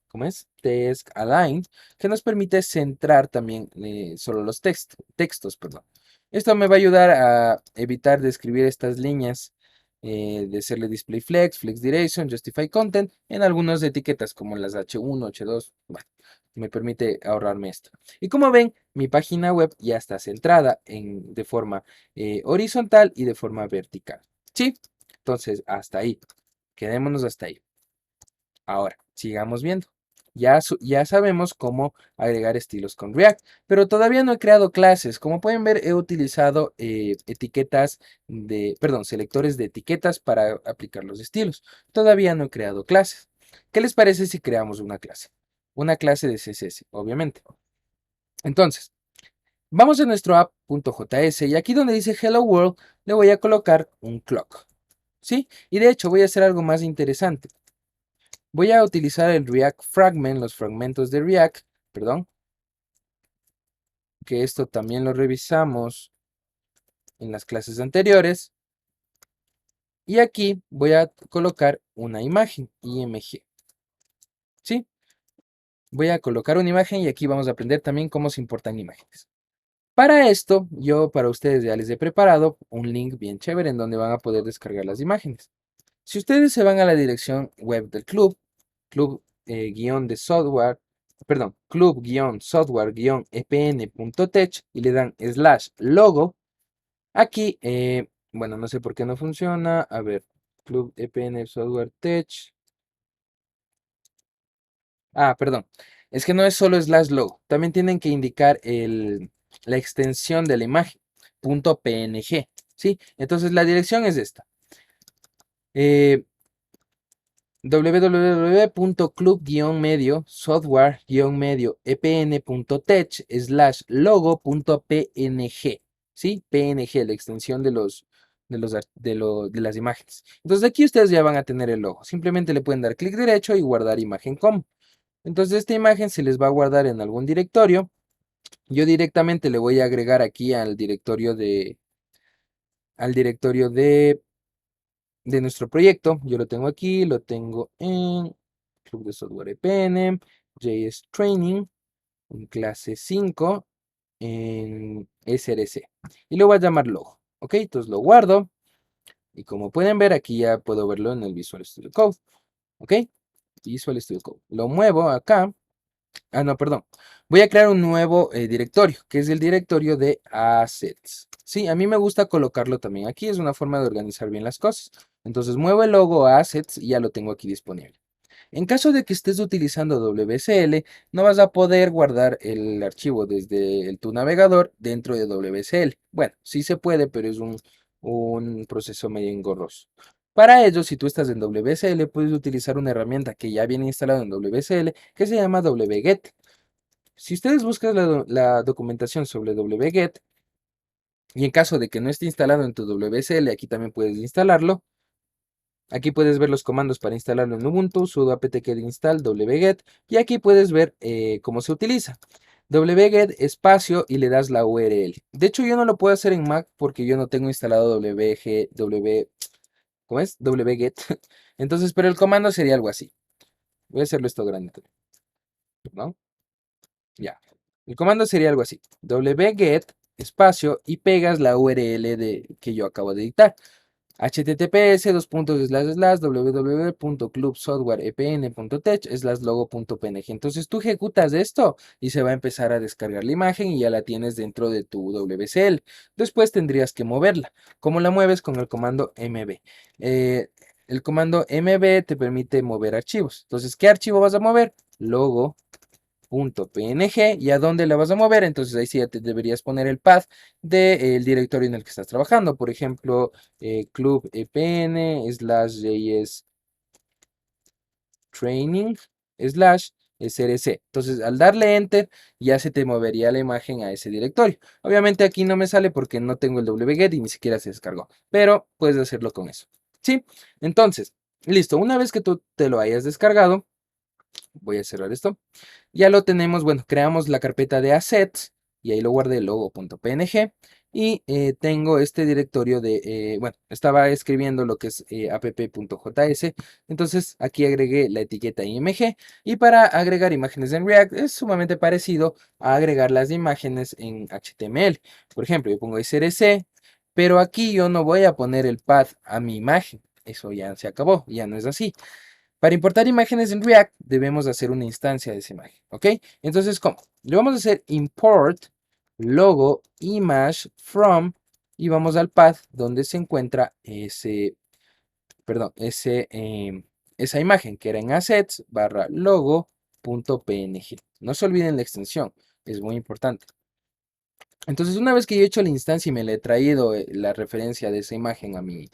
¿cómo es? Text align, que nos permite centrar también solo los textos, perdón. Esto me va a ayudar a evitar de escribir estas líneas de hacerle display flex, flex direction, justify content en algunas etiquetas como las H1, H2. Bueno, me permite ahorrarme esto. Y como ven, mi página web ya está centrada de forma horizontal y de forma vertical. ¿Sí? Entonces, hasta ahí. Quedémonos hasta ahí. Ahora, sigamos viendo. Ya sabemos cómo agregar estilos con React, pero todavía no he creado clases. Como pueden ver, he utilizado selectores de etiquetas para aplicar los estilos. Todavía no he creado clases. ¿Qué les parece si creamos una clase? Una clase de CSS, obviamente. Entonces, vamos a nuestro app.js y aquí donde dice Hello World, le voy a colocar un clock. ¿Sí? Y de hecho voy a hacer algo más interesante. Voy a utilizar el React Fragment, los fragmentos de React, perdón, que esto también lo revisamos en las clases anteriores. Y aquí voy a colocar una imagen, IMG. ¿Sí? Voy a colocar una imagen y aquí vamos a aprender también cómo se importan imágenes. Para esto, yo para ustedes ya les he preparado un link bien chévere en donde van a poder descargar las imágenes. Si ustedes se van a la dirección web del club-software-epn.tech y le dan /logo, aquí, bueno, no sé por qué no funciona, a ver, club epn software tech, perdón, es que no es solo /logo, también tienen que indicar la extensión de la imagen, .png, ¿sí? Entonces la dirección es esta. eh, www.club-medio-software-epn.tech/logo.png, ¿sí? PNG, la extensión de las imágenes. Entonces aquí ustedes ya van a tener el logo. Simplemente le pueden dar clic derecho y guardar imagen como. Entonces esta imagen se les va a guardar en algún directorio. Yo directamente le voy a agregar aquí al directorio de nuestro proyecto. Yo lo tengo aquí, lo tengo en Club de Software EPN, JS Training, en clase 5, en SRC. Y lo voy a llamar logo. Ok, entonces lo guardo. Y como pueden ver, aquí ya puedo verlo en el Visual Studio Code. Ok, Visual Studio Code. Lo muevo acá. Ah, no, perdón. Voy a crear un nuevo directorio, que es el directorio de assets. Sí, a mí me gusta colocarlo también aquí, es una forma de organizar bien las cosas. Entonces muevo el logo a assets y ya lo tengo aquí disponible. En caso de que estés utilizando WSL, no vas a poder guardar el archivo desde tu navegador dentro de WSL. Bueno, sí se puede, pero es un proceso medio engorroso. Para ello, si tú estás en WSL, puedes utilizar una herramienta que ya viene instalada en WSL que se llama wget. Si ustedes buscan la documentación sobre wget, y en caso de que no esté instalado en tu WSL, aquí también puedes instalarlo. Aquí puedes ver los comandos para instalarlo en Ubuntu, sudo apt-get install wget, y aquí puedes ver cómo se utiliza. Wget espacio y le das la URL. De hecho, yo no lo puedo hacer en Mac porque yo no tengo instalado ¿cómo es? Wget. Entonces, pero el comando sería algo así. Voy a hacerlo esto grande, ¿no? Ya. El comando sería algo así. Wget espacio y pegas la URL que yo acabo de dictar. https://www.clubsoftwareepn.tech/logo.png. Entonces tú ejecutas esto y se va a empezar a descargar la imagen y ya la tienes dentro de tu WSL. Después tendrías que moverla. ¿Cómo la mueves? Con el comando mb. El comando mb te permite mover archivos. Entonces, ¿qué archivo vas a mover? Logo. .png. ¿Y a dónde la vas a mover? Entonces ahí sí ya te deberías poner el path del directorio en el que estás trabajando. Por ejemplo, club epn /js training /src. Entonces al darle enter ya se te movería la imagen a ese directorio. Obviamente aquí no me sale porque no tengo el wget y ni siquiera se descargó. Pero puedes hacerlo con eso. ¿Sí? Entonces, listo. Una vez que tú te lo hayas descargado, voy a cerrar esto. Ya lo tenemos, bueno, creamos la carpeta de assets y ahí lo guardé logo.png y tengo este directorio bueno, estaba escribiendo lo que es app.js, entonces aquí agregué la etiqueta img y para agregar imágenes en React es sumamente parecido a agregar las imágenes en HTML. Por ejemplo, yo pongo src, pero aquí yo no voy a poner el path a mi imagen, eso ya se acabó, ya no es así. Para importar imágenes en React debemos hacer una instancia de esa imagen, ¿ok? Entonces, ¿cómo? Le vamos a hacer import logo image from y vamos al path donde se encuentra esa imagen que era en assets barra logo.png. No se olviden la extensión, es muy importante. Entonces, una vez que yo he hecho la instancia y me le he traído la referencia de esa imagen a mi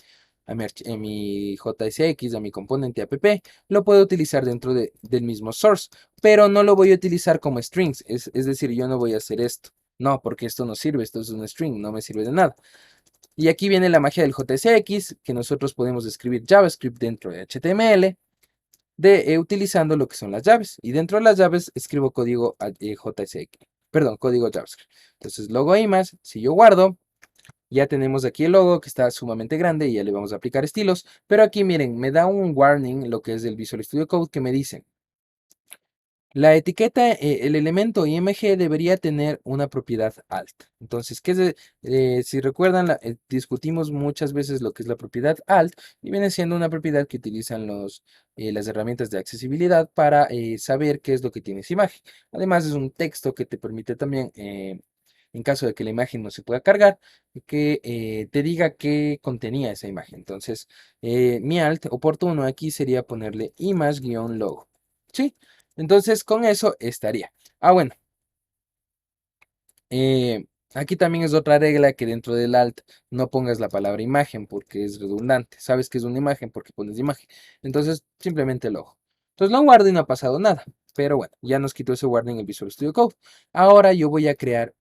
JSX, a mi componente app, lo puedo utilizar dentro del mismo source, pero no lo voy a utilizar como strings, es decir, yo no voy a hacer esto. No, porque esto no sirve, esto es un string, no me sirve de nada. Y aquí viene la magia del JSX, que nosotros podemos escribir JavaScript dentro de HTML, utilizando lo que son las llaves. Y dentro de las llaves escribo código JSX, perdón, código JavaScript. Entonces, logo image, si yo guardo, ya tenemos aquí el logo que está sumamente grande y ya le vamos a aplicar estilos. Pero aquí miren, me da un warning lo que es el Visual Studio Code que me dice: la etiqueta, el elemento img debería tener una propiedad alt. Entonces, si recuerdan, discutimos muchas veces lo que es la propiedad alt y viene siendo una propiedad que utilizan las herramientas de accesibilidad para saber qué es lo que tiene esa imagen. Además, es un texto que te permite también, en caso de que la imagen no se pueda cargar, que te diga qué contenía esa imagen. Entonces, mi alt oportuno aquí sería ponerle image-logo. ¿Sí? Entonces con eso estaría. Ah, bueno. Aquí también es otra regla que dentro del alt no pongas la palabra imagen porque es redundante. Sabes que es una imagen porque pones imagen. Entonces, simplemente logo. Entonces lo guardo y no ha pasado nada. Pero bueno, ya nos quitó ese guardo en el Visual Studio Code. Ahora yo voy a crear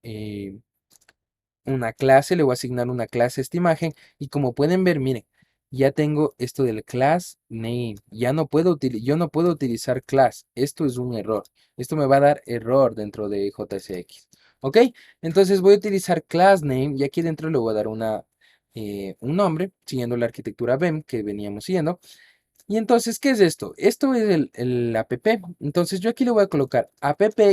una clase, le voy a asignar una clase a esta imagen y como pueden ver, miren, ya tengo esto del class name, ya no puedo yo no puedo utilizar class, esto es un error, esto me va a dar error dentro de JSX, ¿ok? Entonces voy a utilizar class name y aquí dentro le voy a dar un nombre, siguiendo la arquitectura BEM que veníamos siguiendo. Y entonces, ¿qué es esto? Esto es el app. Entonces yo aquí le voy a colocar app-logo.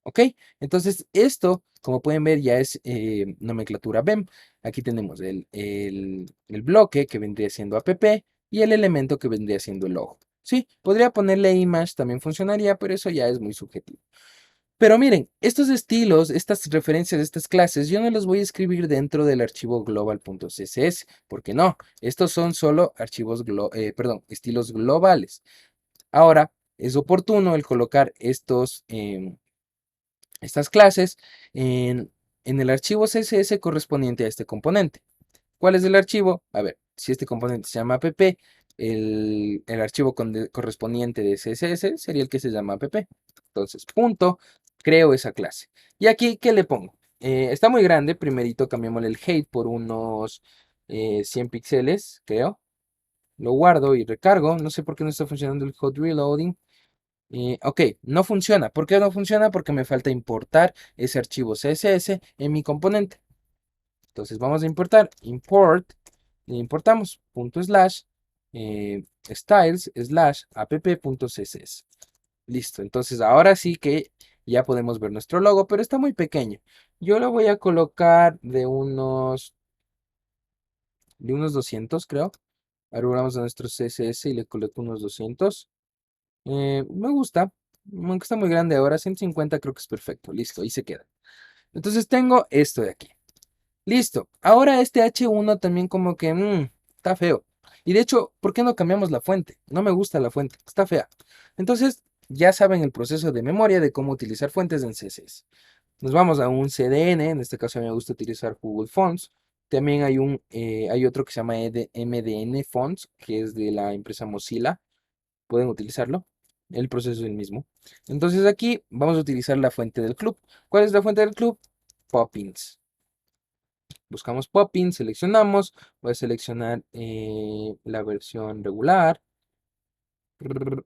¿Ok? Entonces esto, como pueden ver, ya es nomenclatura BEM. Aquí tenemos el bloque que vendría siendo app y el elemento que vendría siendo el logo. Sí, podría ponerle image, también funcionaría, pero eso ya es muy subjetivo. Pero miren, estos estilos, estas referencias de estas clases, yo no los voy a escribir dentro del archivo global.css, porque no, estos son solo archivos, perdón, estilos globales. Ahora, es oportuno el colocar estas clases en el archivo CSS correspondiente a este componente. ¿Cuál es el archivo? A ver, si este componente se llama app, el archivo correspondiente de CSS sería el que se llama app. Entonces, punto, creo esa clase. Y aquí, ¿qué le pongo? Está muy grande, primerito cambiémosle el height por unos 100 píxeles, creo. Lo guardo y recargo. No sé por qué no está funcionando el hot reloading. Ok, no funciona. ¿Por qué no funciona? Porque me falta importar ese archivo CSS en mi componente. Entonces vamos a importar, importamos punto slash styles slash app.css. Listo, entonces ahora sí que ya podemos ver nuestro logo, pero está muy pequeño. Yo lo voy a colocar de unos 200, creo. Ahora vamos a nuestro CSS y le coloco unos 200. Me gusta, aunque está muy grande ahora, 150 creo que es perfecto. Listo, ahí se queda. Entonces tengo esto de aquí. Listo. Ahora este H1 también como que está feo. Y de hecho, ¿por qué no cambiamos la fuente? No me gusta la fuente, está fea. Entonces, ya saben el proceso de memoria de cómo utilizar fuentes en CSS. Nos vamos a un CDN, en este caso a mí me gusta utilizar Google Fonts. También hay otro que se llama MDN Fonts, que es de la empresa Mozilla. Pueden utilizarlo. El proceso es el mismo. Entonces aquí vamos a utilizar la fuente del club. ¿Cuál es la fuente del club? Poppins. Buscamos Poppins, seleccionamos, voy a seleccionar la versión regular,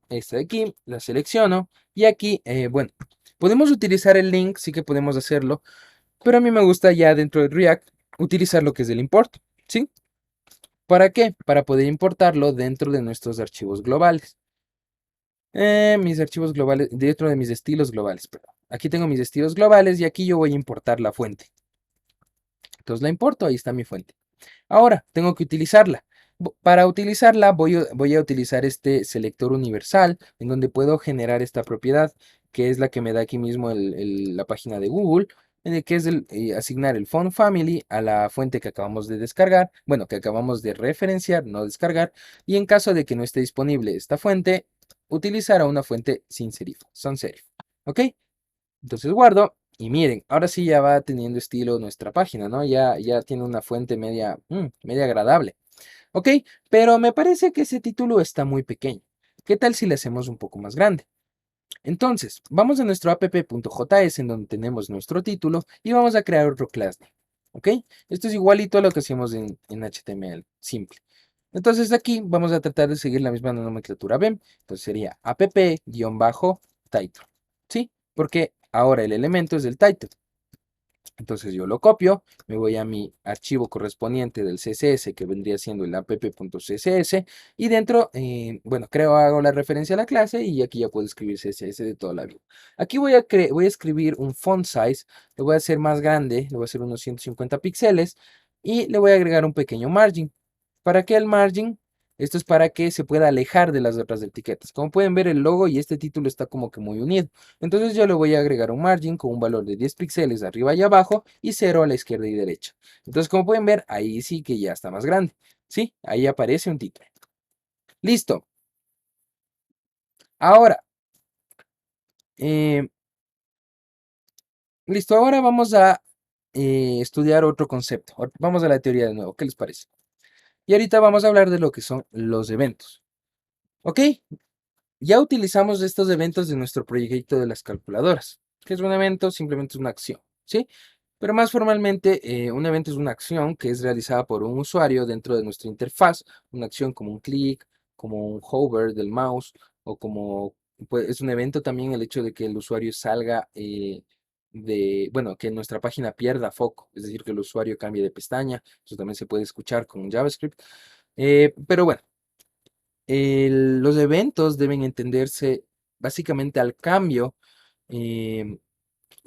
esta de aquí, la selecciono y aquí, bueno, podemos utilizar el link, sí que podemos hacerlo, pero a mí me gusta ya dentro de React utilizar lo que es el import, ¿sí? ¿Para qué? Para poder importarlo dentro de nuestros archivos globales. Mis archivos globales, dentro de mis estilos globales, perdón. Aquí tengo mis estilos globales y aquí yo voy a importar la fuente. Entonces la importo, ahí está mi fuente. Ahora, tengo que utilizarla. Para utilizarla voy a utilizar este selector universal en donde puedo generar esta propiedad que es la que me da aquí mismo la página de Google, en el que es asignar el font family a la fuente que acabamos de descargar, bueno, que acabamos de referenciar, no descargar, y en caso de que no esté disponible esta fuente, utilizar a una fuente sin serif, sans serif. ¿Ok? Entonces guardo y miren, ahora sí ya va teniendo estilo nuestra página, ¿no? Ya tiene una fuente media agradable. ¿Ok? Pero me parece que ese título está muy pequeño. ¿Qué tal si le hacemos un poco más grande? Entonces, vamos a nuestro app.js en donde tenemos nuestro título y vamos a crear otro class name. ¿Ok? Esto es igualito a lo que hacíamos en HTML, simple. Entonces aquí vamos a tratar de seguir la misma nomenclatura BEM. Entonces sería app-title. ¿Sí? Porque ahora el elemento es el title. Entonces yo lo copio, me voy a mi archivo correspondiente del CSS que vendría siendo el app.css y dentro, bueno, hago la referencia a la clase y aquí ya puedo escribir CSS de toda la vida. Aquí voy a escribir un font size, lo voy a hacer más grande, le voy a hacer unos 150 píxeles y le voy a agregar un pequeño margin. ¿Para qué el margin? Esto es para que se pueda alejar de las otras etiquetas. Como pueden ver, el logo y este título está como que muy unido. Entonces yo le voy a agregar un margin con un valor de 10 píxeles arriba y abajo y 0 a la izquierda y derecha. Entonces, como pueden ver, ahí sí que ya está más grande. ¿Sí? Ahí aparece un título. Listo. Ahora, eh, Listo, ahora vamos a estudiar otro concepto. Vamos a la teoría de nuevo, ¿qué les parece? Y ahorita vamos a hablar de lo que son los eventos. ¿Ok? Ya utilizamos estos eventos de nuestro proyecto de las calculadoras. ¿Qué es un evento? Simplemente es una acción, ¿sí? Pero más formalmente, un evento es una acción que es realizada por un usuario dentro de nuestra interfaz, una acción como un clic, como un hover del mouse, o como, pues, es un evento también el hecho de que el usuario salga bueno, que nuestra página pierda foco, es decir, que el usuario cambie de pestaña, eso también se puede escuchar con JavaScript. Pero bueno, los eventos deben entenderse básicamente al cambio em,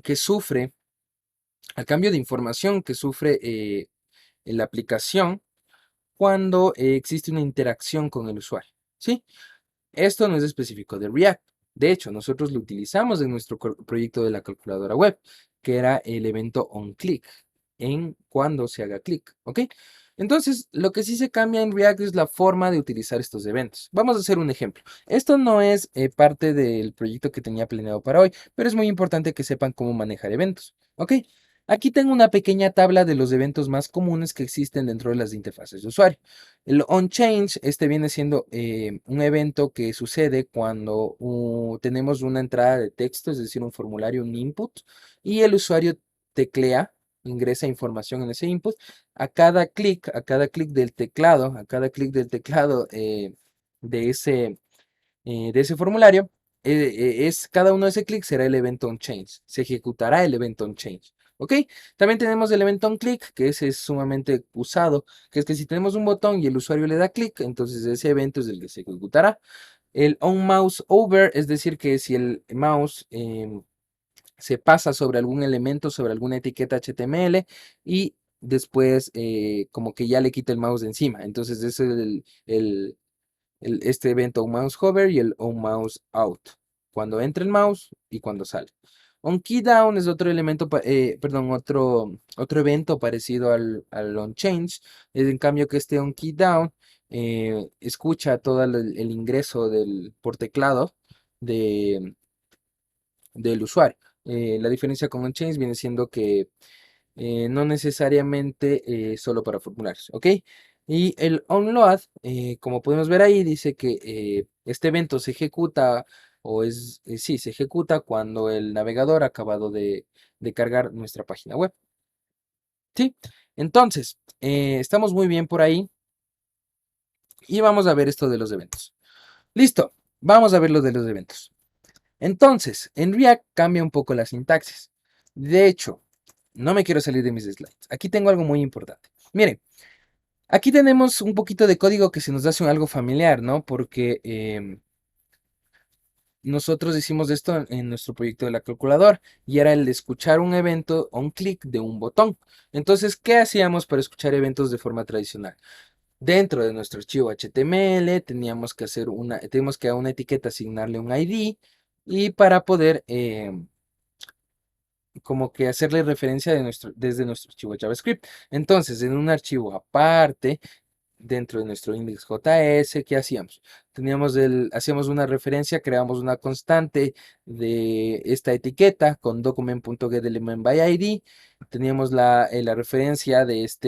que sufre, al cambio de información que sufre la aplicación cuando existe una interacción con el usuario, ¿sí? Esto no es específico de React. De hecho, nosotros lo utilizamos en nuestro proyecto de la calculadora web, que era el evento onClick, en cuando se haga clic, ¿ok? Entonces, lo que sí se cambia en React es la forma de utilizar estos eventos. Vamos a hacer un ejemplo. Esto no es parte del proyecto que tenía planeado para hoy, pero es muy importante que sepan cómo manejar eventos, ¿ok? Aquí tengo una pequeña tabla de los eventos más comunes que existen dentro de las interfaces de usuario. El onChange, este viene siendo un evento que sucede cuando tenemos una entrada de texto, es decir, un formulario, un input, y el usuario teclea, ingresa información en ese input. A cada clic del teclado, a cada clic del teclado de ese formulario, cada uno de ese clic será el evento onChange. Se ejecutará el evento onChange. ¿Ok? También tenemos el evento onClick, que ese es sumamente usado, que es que si tenemos un botón y el usuario le da clic, entonces ese evento es el que se ejecutará. El onMouseOver, es decir, que si el mouse se pasa sobre algún elemento, sobre alguna etiqueta HTML y después como que ya le quita el mouse de encima. Entonces ese es este evento onMouseHover y el onMouseOut. Cuando entra el mouse y cuando sale. OnKeyDown es otro elemento, perdón, otro evento parecido al onChange. En cambio que este onKeyDown escucha todo el ingreso por teclado del usuario. La diferencia con onChange viene siendo que no necesariamente solo para formularios, ¿ok? Y el onload, como podemos ver ahí, dice que este evento se ejecuta, sí, se ejecuta cuando el navegador ha acabado de cargar nuestra página web, ¿sí? Entonces, estamos muy bien por ahí y vamos a ver esto de los eventos. Listo, vamos a ver lo de los eventos. Entonces, en React cambia un poco la sintaxis. De hecho, no me quiero salir de mis slides. Aquí tengo algo muy importante. Miren, aquí tenemos un poquito de código que se nos hace algo familiar, ¿no? Porque nosotros hicimos esto en nuestro proyecto de la calculadora y era el de escuchar un evento o un clic de un botón. Entonces, ¿qué hacíamos para escuchar eventos de forma tradicional? Dentro de nuestro archivo HTML teníamos que a una etiqueta asignarle un ID y para poder como que hacerle referencia desde nuestro archivo JavaScript. Entonces, en un archivo aparte, dentro de nuestro index.js, ¿qué hacíamos? Hacíamos una referencia, creamos una constante de esta etiqueta con document.getElementById. Teníamos la referencia de esta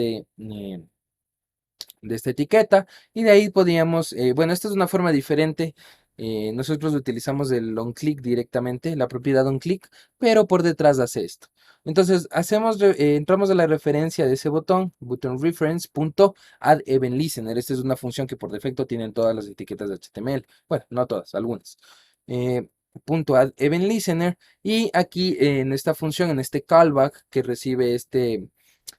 etiqueta y de ahí podíamos, bueno, esta es una forma diferente. Nosotros utilizamos el onClick directamente, la propiedad onClick, pero por detrás hace esto. Entonces, entramos a la referencia de ese button reference.addEventListener. Esta es una función que por defecto tienen todas las etiquetas de HTML. Bueno, no todas, algunas. .addEventListener y aquí en esta función, en este callback que recibe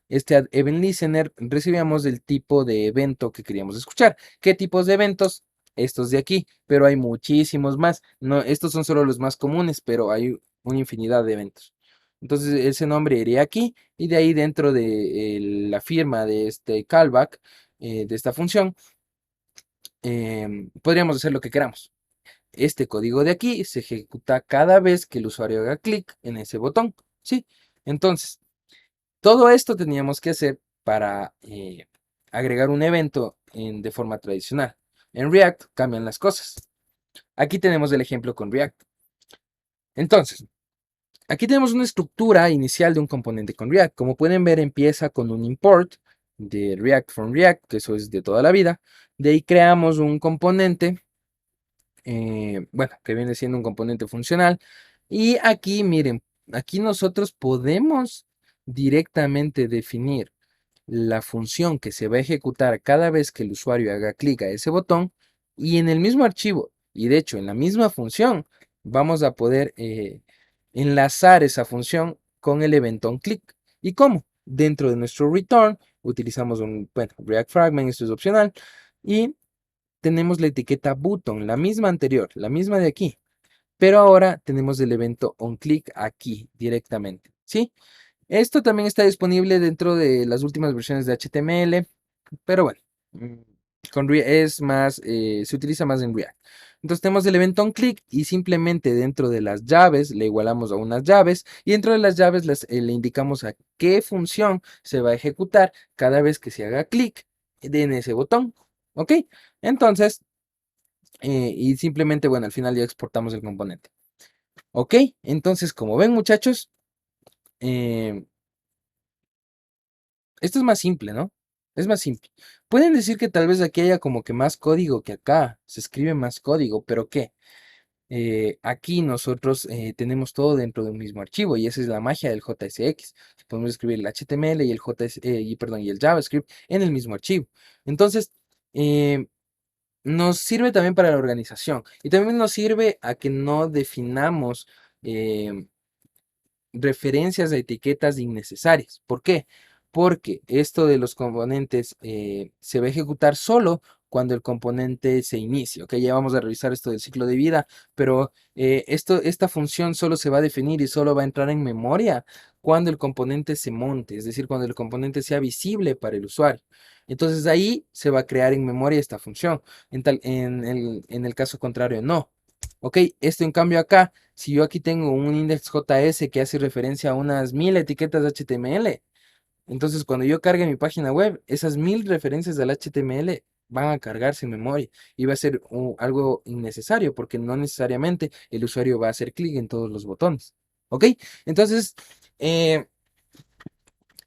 event listener, recibíamos el tipo de evento que queríamos escuchar. ¿Qué tipos de eventos? Estos de aquí, pero hay muchísimos más. No, estos son solo los más comunes, pero hay una infinidad de eventos. Entonces ese nombre iría aquí y de ahí dentro de la firma de este callback, de esta función, podríamos hacer lo que queramos. Este código de aquí se ejecuta cada vez que el usuario haga clic en ese botón, ¿sí? Entonces, todo esto teníamos que hacer para agregar un evento de forma tradicional. En React cambian las cosas. Aquí tenemos el ejemplo con React. Entonces, Aquí tenemos una estructura inicial de un componente con React. Como pueden ver, empieza con un import de React from React, que eso es de toda la vida. De ahí creamos un componente, bueno, que viene siendo un componente funcional. Y aquí, miren, aquí nosotros podemos directamente definir la función que se va a ejecutar cada vez que el usuario haga clic a ese botón, y en el mismo archivo, y de hecho en la misma función, vamos a poder enlazar esa función con el evento onClick. ¿Y cómo? Dentro de nuestro return utilizamos un, bueno, React Fragment, esto es opcional, y tenemos la etiqueta button, la misma anterior, la misma de aquí, pero ahora tenemos el evento onClick aquí directamente, ¿sí? Esto también está disponible dentro de las últimas versiones de HTML, pero bueno, mm, es más, se utiliza más en React. Entonces tenemos el evento onClick y simplemente dentro de las llaves le igualamos a unas llaves, y dentro de las llaves le indicamos a qué función se va a ejecutar cada vez que se haga clic en ese botón. ¿Ok? Entonces, y simplemente, bueno, al final ya exportamos el componente. ¿Ok? Entonces, como ven, muchachos, eh, esto es más simple, ¿no? Es más simple. Pueden decir que tal vez aquí haya como que más código que acá. Se escribe más código, pero ¿qué? Aquí nosotros tenemos todo dentro de un mismo archivo, y esa es la magia del JSX. Podemos escribir el HTML y el perdón, y el JavaScript en el mismo archivo. Entonces, eh, nos sirve también para la organización, y también nos sirve a que no definamos eh, referencias a etiquetas innecesarias. ¿Por qué? Porque esto de los componentes se va a ejecutar solo cuando el componente se inicie. Ok, ya vamos a revisar esto del ciclo de vida, pero esta función solo se va a definir y solo va a entrar en memoria cuando el componente se monte, es decir, cuando el componente sea visible para el usuario. Entonces ahí se va a crear en memoria esta función. En el caso contrario, no. Ok, esto en cambio acá, si yo aquí tengo un index.js que hace referencia a unas 1000 etiquetas de HTML, entonces cuando yo cargue mi página web, esas 1000 referencias del HTML van a cargarse en memoria, y va a ser algo innecesario porque no necesariamente el usuario va a hacer clic en todos los botones. ¿Ok? Entonces, eh,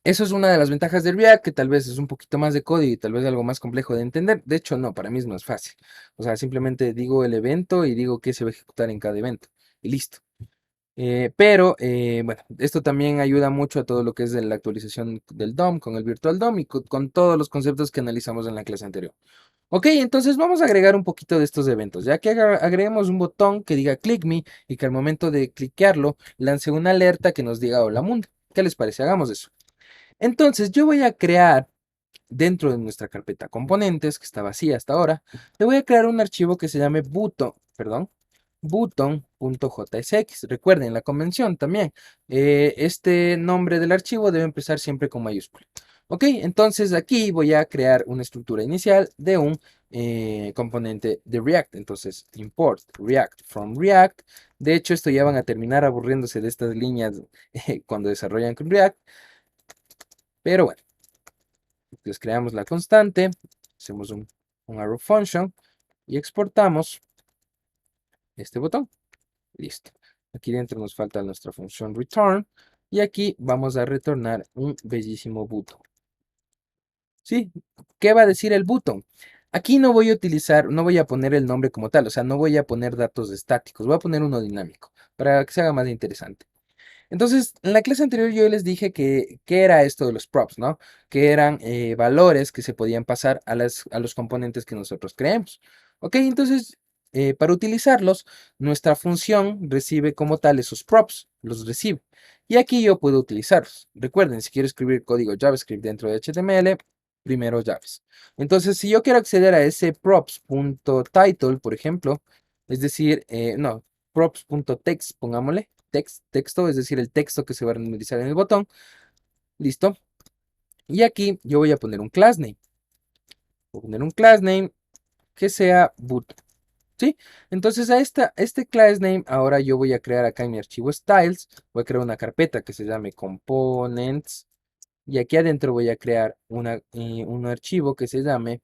eso es una de las ventajas de React, que tal vez es un poquito más de código y tal vez algo más complejo de entender. De hecho, no, para mí es más fácil. O sea, simplemente digo el evento y digo qué se va a ejecutar en cada evento. Y listo. Pero, bueno, esto también ayuda mucho a todo lo que es de la actualización del DOM con el Virtual DOM y con todos los conceptos que analizamos en la clase anterior. Ok, entonces vamos a agregar un poquito de estos eventos. Ya que agreguemos un botón que diga Click Me y que al momento de cliquearlo lance una alerta que nos diga Hola Mundo. ¿Qué les parece? Hagamos eso. Entonces yo voy a crear dentro de nuestra carpeta componentes, que está vacía hasta ahora, le voy a crear un archivo que se llame button.jsx. Recuerden la convención también. Este nombre del archivo debe empezar siempre con mayúscula. Ok, entonces aquí voy a crear una estructura inicial de un componente de React. Entonces, import React from React. De hecho, esto ya van a terminar aburriéndose de estas líneas cuando desarrollan con React. Pero bueno. Entonces creamos la constante, hacemos un arrow function y exportamos este botón. Listo. Aquí dentro nos falta nuestra función return, y aquí vamos a retornar un bellísimo button. ¿Sí? ¿Qué va a decir el button? Aquí no voy a utilizar, no voy a poner el nombre como tal, o sea, no voy a poner datos estáticos, voy a poner uno dinámico para que se haga más interesante. Entonces, en la clase anterior yo les dije que era esto de los props, ¿no? Que eran valores que se podían pasar a los componentes que nosotros creemos. Ok, entonces, para utilizarlos, nuestra función recibe como tal esos props, los recibe. Y aquí yo puedo utilizarlos. Recuerden, si quiero escribir código JavaScript dentro de HTML, primero Javas. Entonces, si yo quiero acceder a ese props.title, por ejemplo, es decir, no, props.text, pongámosle texto, es decir, el texto que se va a renderizar en el botón. Listo. Y aquí yo voy a poner un class name. Voy a poner un class name que sea boot. ¿Sí? Entonces a este class name ahora yo voy a crear acá en mi archivo styles. Voy a crear una carpeta que se llame components. Y aquí adentro voy a crear un archivo que se llame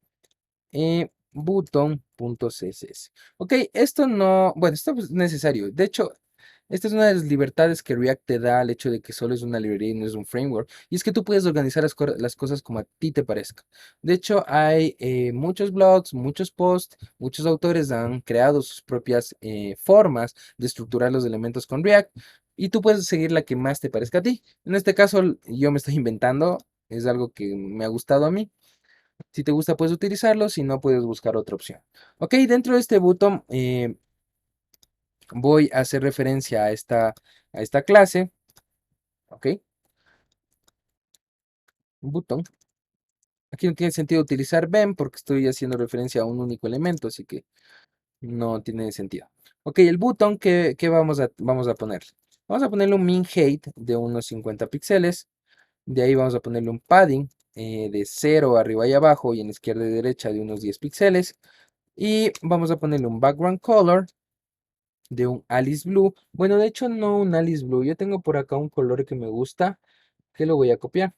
button.css. Ok, esto no, bueno, esto es necesario. De hecho, Esta es una de las libertades que React te da al hecho de que solo es una librería y no es un framework. Y es que tú puedes organizar las cosas como a ti te parezca. De hecho, hay muchos blogs, muchos posts, muchos autores han creado sus propias formas de estructurar los elementos con React. Y tú puedes seguir la que más te parezca a ti. En este caso, yo me estoy inventando. Es algo que me ha gustado a mí. Si te gusta, puedes utilizarlo. Si no, puedes buscar otra opción. Ok, dentro de este botón voy a hacer referencia a esta clase. Ok, un botón. Aquí no tiene sentido utilizar ven porque estoy haciendo referencia a un único elemento, así que no tiene sentido. Ok, el botón que vamos a ponerle. Vamos a ponerle un min height de unos 50 píxeles. De ahí vamos a ponerle un padding de 0 arriba y abajo y en izquierda y derecha de unos 10 píxeles. Y vamos a ponerle un background color de un Alice Blue. Bueno, de hecho no un Alice Blue. Yo tengo por acá un color que me gusta, que lo voy a copiar.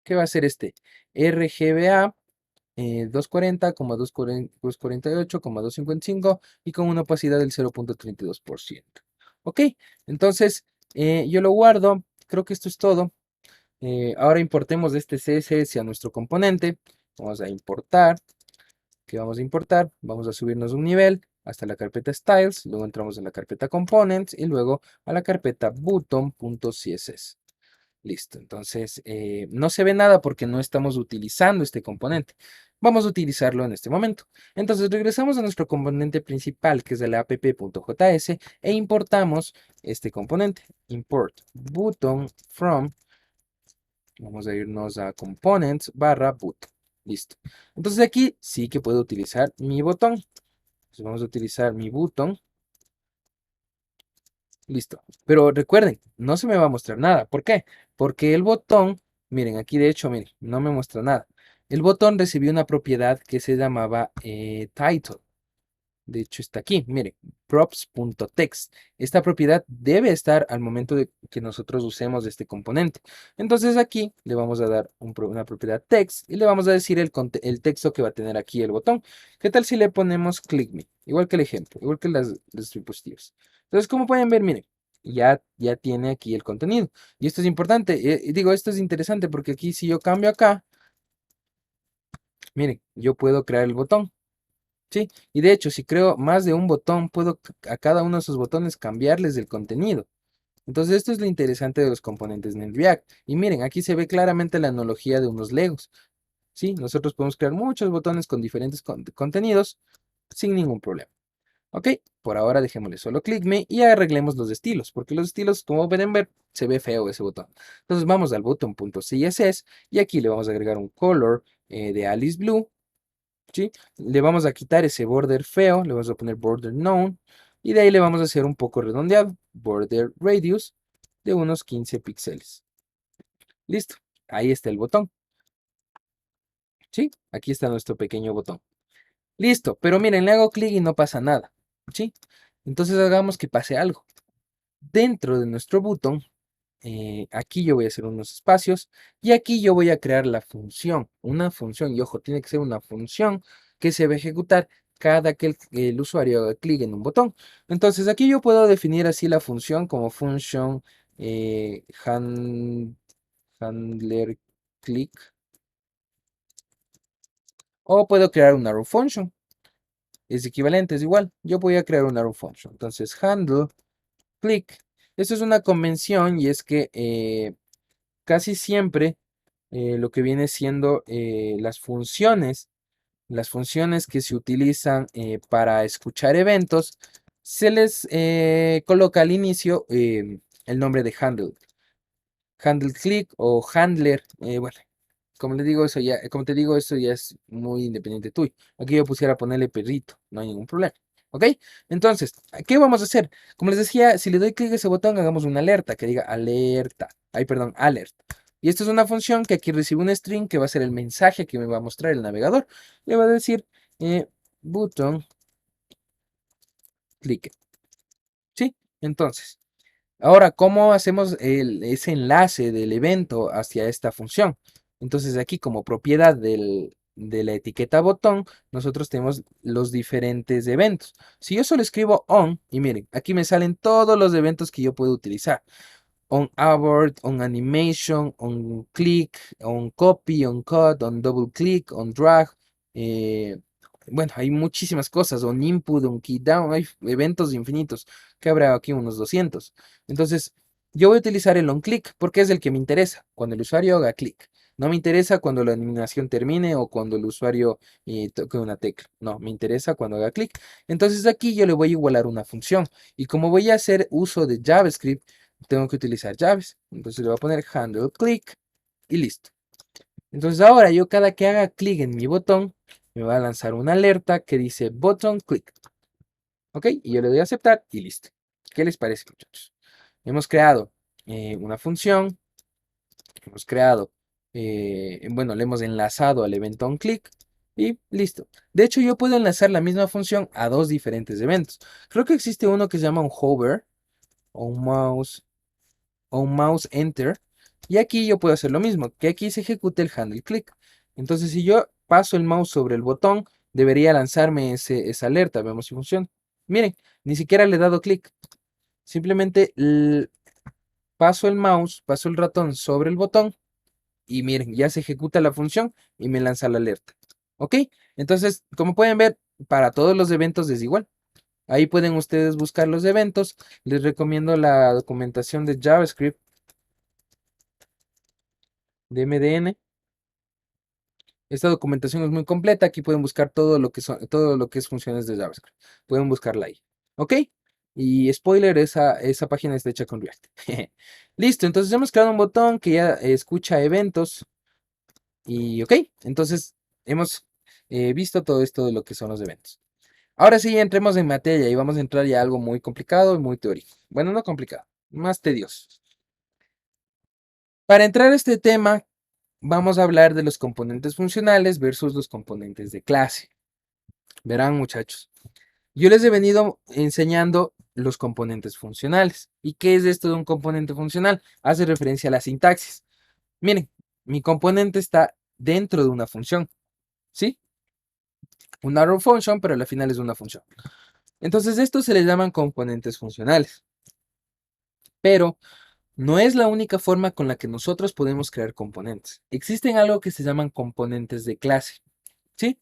¿Qué va a ser este? RGBA 240, 248, 255 y con una opacidad del 0.32%. Ok, entonces yo lo guardo. Creo que esto es todo. Ahora importemos este CSS a nuestro componente. Vamos a importar. ¿Qué vamos a importar? Vamos a subirnos un nivel hasta la carpeta Styles. Luego entramos en la carpeta Components y luego a la carpeta Button.css. Listo, entonces no se ve nada porque no estamos utilizando este componente. Vamos a utilizarlo en este momento. Entonces regresamos a nuestro componente principal, que es el app.js, e importamos este componente. Import button from, vamos a irnos a components barra button. Listo. Entonces aquí sí que puedo utilizar mi botón. Entonces vamos a utilizar mi button. Listo. Pero recuerden, no se me va a mostrar nada. ¿Por qué? Porque el botón, miren, aquí de hecho, miren, no me muestra nada. El botón recibió una propiedad que se llamaba title. De hecho, está aquí, miren, props.text. Esta propiedad debe estar al momento de que nosotros usemos este componente. Entonces aquí le vamos a dar una propiedad text y le vamos a decir el texto que va a tener aquí el botón. ¿Qué tal si le ponemos click me? Igual que el ejemplo, igual que las diapositivas. Entonces, como pueden ver, miren, ya tiene aquí el contenido. Y esto es importante, digo, esto es interesante porque aquí si yo cambio acá, miren, yo puedo crear el botón. Sí, y de hecho, si creo más de un botón, puedo a cada uno de esos botones cambiarles el contenido. Entonces, esto es lo interesante de los componentes en el React. Y miren, aquí se ve claramente la analogía de unos Legos. Sí, nosotros podemos crear muchos botones con diferentes contenidos sin ningún problema. Ok, por ahora dejémosle solo click me y arreglemos los estilos, porque los estilos, como pueden ver, se ve feo ese botón. Entonces vamos al button.css y aquí le vamos a agregar un color de Alice Blue. ¿Sí? Le vamos a quitar ese border feo, le vamos a poner border known y de ahí le vamos a hacer un poco redondeado, border radius de unos 15 píxeles. Listo, ahí está el botón. ¿Sí? Aquí está nuestro pequeño botón. Listo, pero miren, le hago clic y no pasa nada. ¿Sí? Entonces hagamos que pase algo. Dentro de nuestro botón, aquí yo voy a hacer unos espacios y aquí yo voy a crear la función, una función, y ojo, tiene que ser una función que se va a ejecutar cada que el usuario haga clic en un botón. Entonces aquí yo puedo definir así la función como function handler click o puedo crear un arrow function. Es equivalente, es igual. Yo voy a crear un arrow function. Entonces handle click. Esto es una convención y es que casi siempre lo que viene siendo las funciones que se utilizan para escuchar eventos, se les coloca al inicio el nombre de handle click o handler. Bueno, como les digo, eso ya, como te digo, eso ya es muy independiente tuyo. Aquí yo pusiera ponerle perrito, no hay ningún problema. ¿Ok? Entonces, ¿qué vamos a hacer? Como les decía, si le doy clic a ese botón, hagamos una alerta que diga alerta. Ay, perdón, alert. Y esto es una función que aquí recibe un string que va a ser el mensaje que me va a mostrar el navegador. Le va a decir button click. ¿Sí? Entonces, ahora, ¿cómo hacemos ese enlace del evento hacia esta función? Entonces aquí como propiedad de la etiqueta botón, nosotros tenemos los diferentes eventos. Si yo solo escribo on, y miren, aquí me salen todos los eventos que yo puedo utilizar. On abort, on animation, on click, on copy, on cut, on double click, on drag. eh, bueno, hay muchísimas cosas, on input, on key down, hay eventos infinitos, que habrá aquí unos 200. Entonces, yo voy a utilizar el on click porque es el que me interesa, cuando el usuario haga clic. No me interesa cuando la animación termine o cuando el usuario toque una tecla. No, me interesa cuando haga clic. Entonces aquí yo le voy a igualar una función. Y como voy a hacer uso de JavaScript, tengo que utilizar llaves. Entonces le voy a poner handle click y listo. Entonces ahora yo cada que haga clic en mi botón, me va a lanzar una alerta que dice button click. ¿Ok? Y yo le doy a aceptar y listo. ¿Qué les parece, muchachos? Hemos creado una función, hemos creado, bueno, le hemos enlazado al evento onClick y listo. De hecho, yo puedo enlazar la misma función a dos diferentes eventos. Creo que existe uno que se llama un hover o un mouse enter. Y aquí yo puedo hacer lo mismo, que aquí se ejecute el handle click. Entonces, si yo paso el mouse sobre el botón, debería lanzarme esa alerta. Vemos si funciona. Miren, ni siquiera le he dado clic. Simplemente paso el mouse, paso el ratón sobre el botón y miren, ya se ejecuta la función y me lanza la alerta. ¿Ok? Entonces, como pueden ver, para todos los eventos es igual. Ahí pueden ustedes buscar los eventos. Les recomiendo la documentación de JavaScript de MDN. Esta documentación es muy completa. Aquí pueden buscar todo lo que es funciones de JavaScript. Pueden buscarla ahí. ¿Ok? Y spoiler, esa página está hecha con React. Listo, entonces hemos creado un botón que ya escucha eventos. Y ok, entonces hemos visto todo esto de lo que son los eventos. Ahora sí, entremos en materia y vamos a entrar ya a algo muy complicado y muy teórico. Bueno, no complicado, más tedioso. Para entrar a este tema, vamos a hablar de los componentes funcionales versus los componentes de clase. Verán, muchachos, yo les he venido enseñando los componentes funcionales. ¿Y qué es esto de un componente funcional? Hace referencia a la sintaxis. Miren, mi componente está dentro de una función, ¿sí? Un arrow function, pero al final es una función. Entonces, estos se les llaman componentes funcionales. Pero no es la única forma con la que nosotros podemos crear componentes. Existen algo que se llaman componentes de clase, ¿sí?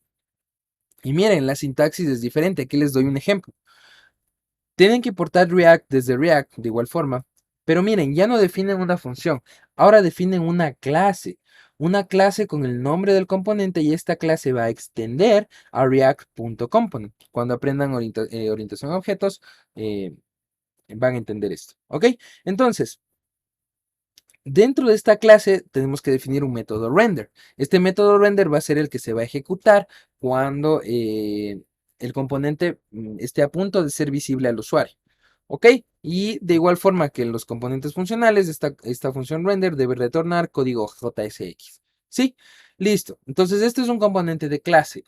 Y miren, la sintaxis es diferente. Aquí les doy un ejemplo. Tienen que importar React desde React de igual forma. Pero miren, ya no definen una función. Ahora definen una clase. Una clase con el nombre del componente y esta clase va a extender a React.component. Cuando aprendan orientación a objetos, van a entender esto. ¿Ok? Entonces, dentro de esta clase tenemos que definir un método render. Este método render va a ser el que se va a ejecutar cuando el componente esté a punto de ser visible al usuario. ¿Ok? Y de igual forma que en los componentes funcionales, esta función render debe retornar código JSX. ¿Sí? Listo. Entonces, este es un componente de clase.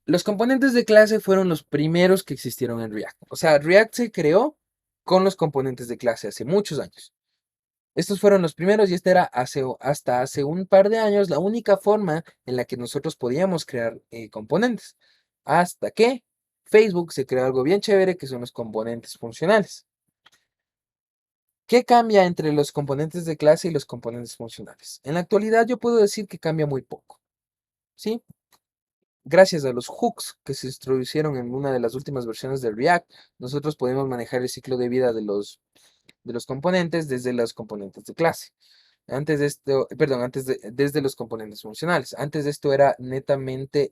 Los componentes de clase fueron los primeros que existieron en React. O sea, React se creó con los componentes de clase hace muchos años. Estos fueron los primeros y esta era hasta hace un par de años la única forma en la que nosotros podíamos crear componentes. Hasta que Facebook se creó algo bien chévere que son los componentes funcionales. ¿Qué cambia entre los componentes de clase y los componentes funcionales? En la actualidad yo puedo decir que cambia muy poco. ¿Sí? Gracias a los hooks que se introducieron en una de las últimas versiones de React, nosotros podemos manejar el ciclo de vida de los componentes desde los componentes de clase. Antes de esto, perdón, desde los componentes funcionales. Antes de esto era netamente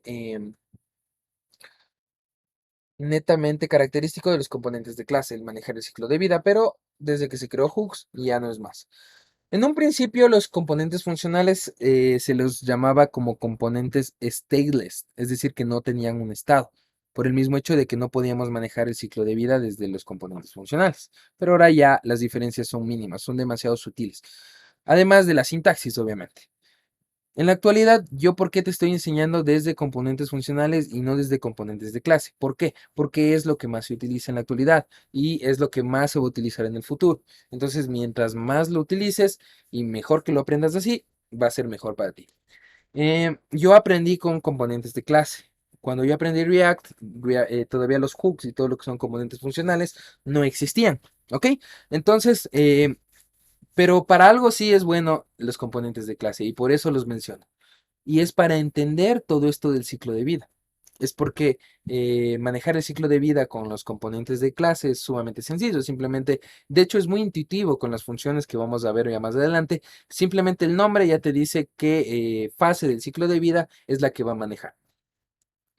característico de los componentes de clase, el manejar el ciclo de vida, pero desde que se creó hooks ya no es más. En un principio los componentes funcionales se los llamaba como componentes stateless, es decir, que no tenían un estado, por el mismo hecho de que no podíamos manejar el ciclo de vida desde los componentes funcionales. Pero ahora ya las diferencias son mínimas, son demasiado sutiles. Además de la sintaxis, obviamente. En la actualidad, ¿yo por qué te estoy enseñando desde componentes funcionales y no desde componentes de clase? ¿Por qué? Porque es lo que más se utiliza en la actualidad y es lo que más se va a utilizar en el futuro. Entonces, mientras más lo utilices y mejor que lo aprendas así, va a ser mejor para ti. Yo aprendí con componentes de clase. Cuando yo aprendí React, todavía los hooks y todo lo que son componentes funcionales no existían. ¿Ok? Entonces, pero para algo sí es bueno los componentes de clase y por eso los menciono. Y es para entender todo esto del ciclo de vida. Es porque manejar el ciclo de vida con los componentes de clase es sumamente sencillo. Simplemente, de hecho, es muy intuitivo con las funciones que vamos a ver ya más adelante. Simplemente el nombre ya te dice qué fase del ciclo de vida es la que va a manejar.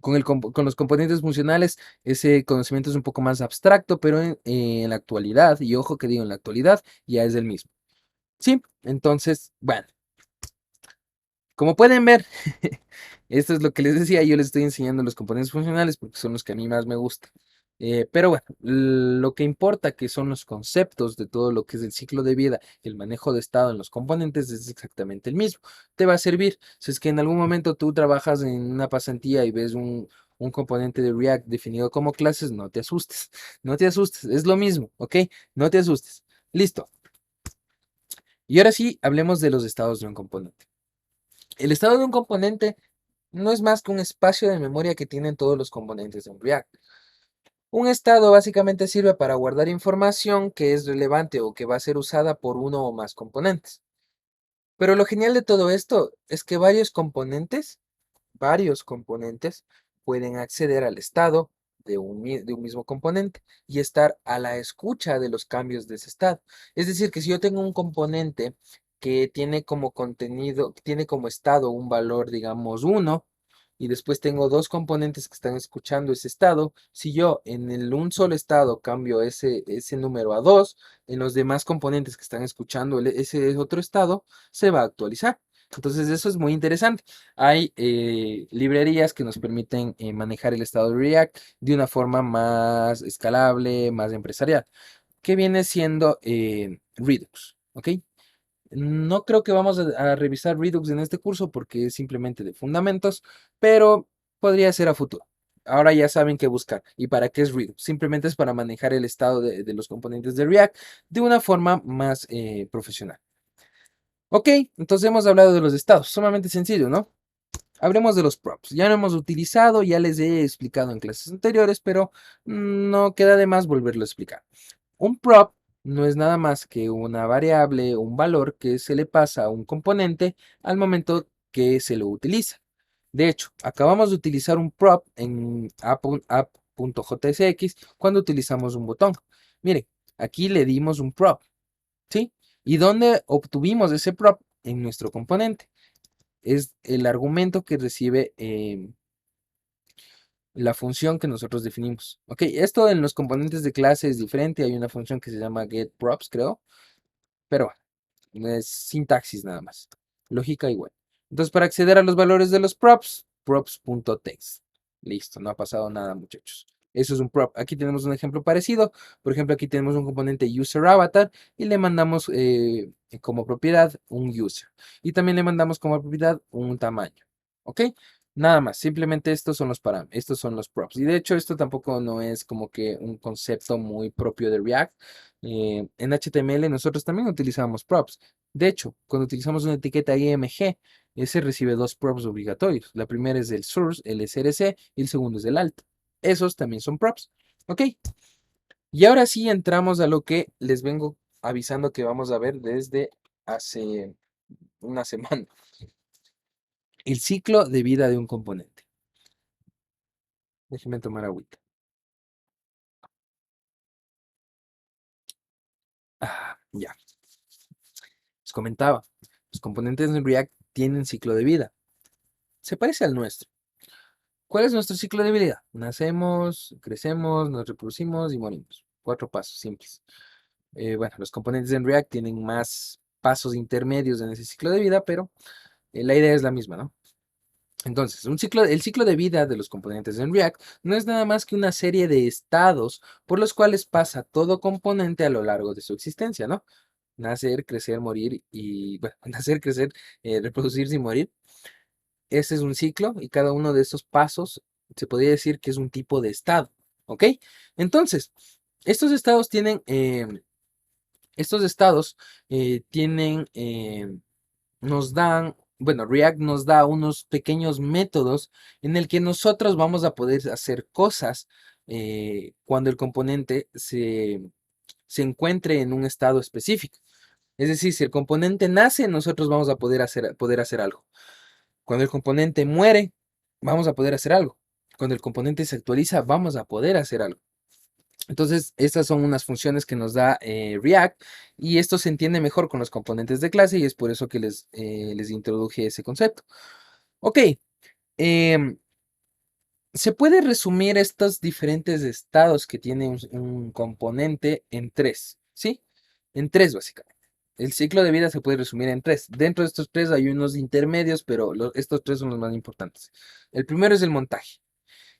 Con los componentes funcionales, ese conocimiento es un poco más abstracto, pero en la actualidad, y ojo que digo en la actualidad, ya es el mismo. Sí, entonces, bueno. Como pueden ver, esto es lo que les decía, yo les estoy enseñando los componentes funcionales porque son los que a mí más me gustan. Pero bueno, lo que importa que son los conceptos de todo lo que es el ciclo de vida, el manejo de estado en los componentes es exactamente el mismo. Te va a servir. Si es que en algún momento tú trabajas en una pasantía y ves un componente de React definido como clases, no te asustes, no te asustes, es lo mismo, ¿ok? No te asustes. Listo. Y ahora sí, hablemos de los estados de un componente. El estado de un componente no es más que un espacio de memoria que tienen todos los componentes de un React. Un estado básicamente sirve para guardar información que es relevante o que va a ser usada por uno o más componentes. Pero lo genial de todo esto es que varios componentes pueden acceder al estado de un mismo componente y estar a la escucha de los cambios de ese estado. Es decir, que si yo tengo un componente que tiene como contenido, tiene como estado un valor, digamos, 1, y después tengo dos componentes que están escuchando ese estado, si yo en un solo estado cambio ese número a 2, en los demás componentes que están escuchando ese otro estado, se va a actualizar. Entonces eso es muy interesante. Hay librerías que nos permiten manejar el estado de React de una forma más escalable, más empresarial, que viene siendo Redux, ¿ok? No creo que vamos a revisar Redux en este curso porque es simplemente de fundamentos, pero podría ser a futuro. Ahora ya saben qué buscar. ¿Y para qué es Redux? Simplemente es para manejar el estado de los componentes de React de una forma más profesional. Ok, entonces hemos hablado de los estados, sumamente sencillo, ¿no? Hablemos de los props. Ya lo hemos utilizado, ya les he explicado en clases anteriores, pero no queda de más volverlo a explicar. Un prop no es nada más que una variable o un valor que se le pasa a un componente al momento que se lo utiliza. De hecho, acabamos de utilizar un prop en app.jsx cuando utilizamos un botón. Miren, aquí le dimos un prop, ¿sí? ¿Y dónde obtuvimos ese prop? En nuestro componente. Es el argumento que recibe la función que nosotros definimos. Ok, esto en los componentes de clase es diferente. Hay una función que se llama getProps, creo. Pero bueno, es sintaxis nada más. Lógica igual. Entonces, para acceder a los valores de los props, props.text. Listo, no ha pasado nada, muchachos. Eso es un prop. Aquí tenemos un ejemplo parecido. Por ejemplo, aquí tenemos un componente userAvatar y le mandamos como propiedad un user. Y también le mandamos como propiedad un tamaño. ¿Ok? Nada más, simplemente estos son los parámetros, estos son los props. Y de hecho, esto tampoco no es como que un concepto muy propio de React. En HTML nosotros también utilizamos props. De hecho, cuando utilizamos una etiqueta IMG, ese recibe dos props obligatorios. La primera es el source, el src, y el segundo es el alt. Esos también son props. ¿Ok? Y ahora sí entramos a lo que les vengo avisando que vamos a ver desde hace una semana. El ciclo de vida de un componente. Déjenme tomar agüita. Ya. Les comentaba, los componentes en React tienen ciclo de vida. Se parece al nuestro. ¿Cuál es nuestro ciclo de vida? Nacemos, crecemos, nos reproducimos y morimos. 4 pasos simples. Bueno, los componentes en React tienen más pasos intermedios en ese ciclo de vida, pero la idea es la misma, ¿no? Entonces, el ciclo de vida de los componentes en React no es nada más que una serie de estados por los cuales pasa todo componente a lo largo de su existencia, ¿no? Nacer, crecer, morir y, bueno, nacer, crecer, reproducirse y morir. Ese es un ciclo y cada uno de estos pasos se podría decir que es un tipo de estado, ¿ok? Entonces, estos estados tienen, estos estados tienen, nos dan bueno, React nos da unos pequeños métodos en el que nosotros vamos a poder hacer cosas cuando el componente se encuentre en un estado específico. Es decir, si el componente nace, nosotros vamos a poder hacer algo. Cuando el componente muere, vamos a poder hacer algo. Cuando el componente se actualiza, vamos a poder hacer algo. Entonces, estas son unas funciones que nos da React y esto se entiende mejor con los componentes de clase y es por eso que les introduje ese concepto. Ok, em, se puede resumir estos diferentes estados que tiene un componente en tres, ¿sí? En tres, básicamente. El ciclo de vida se puede resumir en tres. Dentro de estos tres hay unos intermedios, pero estos tres son los más importantes. El primero es el montaje.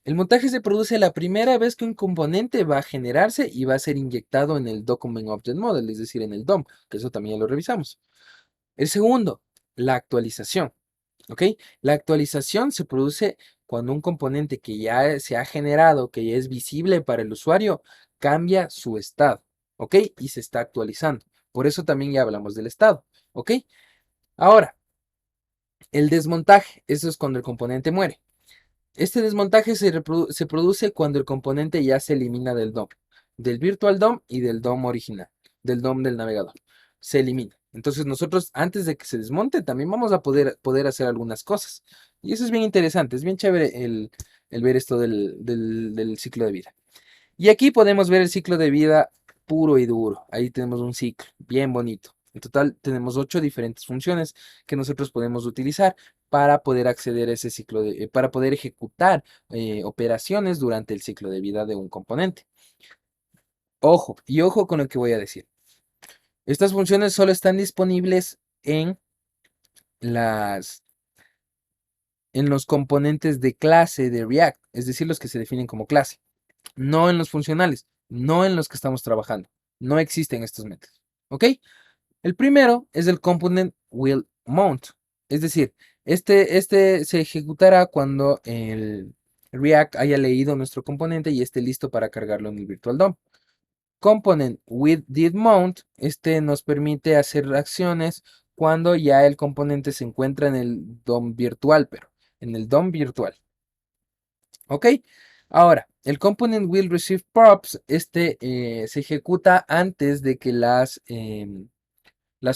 El montaje se produce la primera vez que un componente va a generarse y va a ser inyectado en el Document Object Model, es decir, en el DOM, que eso también lo revisamos. El segundo, la actualización. ¿Ok? La actualización se produce cuando un componente que ya se ha generado, que ya es visible para el usuario, cambia su estado. ¿Ok? Y se está actualizando. Por eso también ya hablamos del estado. ¿Ok? Ahora, el desmontaje. Eso es cuando el componente muere. Este desmontaje se produce cuando el componente ya se elimina del DOM, del Virtual DOM y del DOM original, del DOM del navegador. Se elimina. Entonces nosotros antes de que se desmonte también vamos a poder hacer algunas cosas. Y eso es bien interesante, es bien chévere el ver esto del ciclo de vida. Y aquí podemos ver el ciclo de vida puro y duro. Ahí tenemos un ciclo bien bonito. En total tenemos 8 diferentes funciones que nosotros podemos utilizar para poder acceder a ese ciclo para poder ejecutar operaciones durante el ciclo de vida de un componente. Ojo, y ojo con lo que voy a decir. Estas funciones solo están disponibles las, en los componentes de clase de React, es decir, los que se definen como clase. No en los funcionales, no en los que estamos trabajando. No existen estos métodos. ¿Ok? El primero es el component will mount. Es decir, este se ejecutará cuando el React haya leído nuestro componente y esté listo para cargarlo en el Virtual DOM. Component with did mount, este nos permite hacer acciones cuando ya el componente se encuentra en el DOM virtual, pero en el DOM virtual. ¿Ok? Ahora, el component will receive props, se ejecuta antes de que las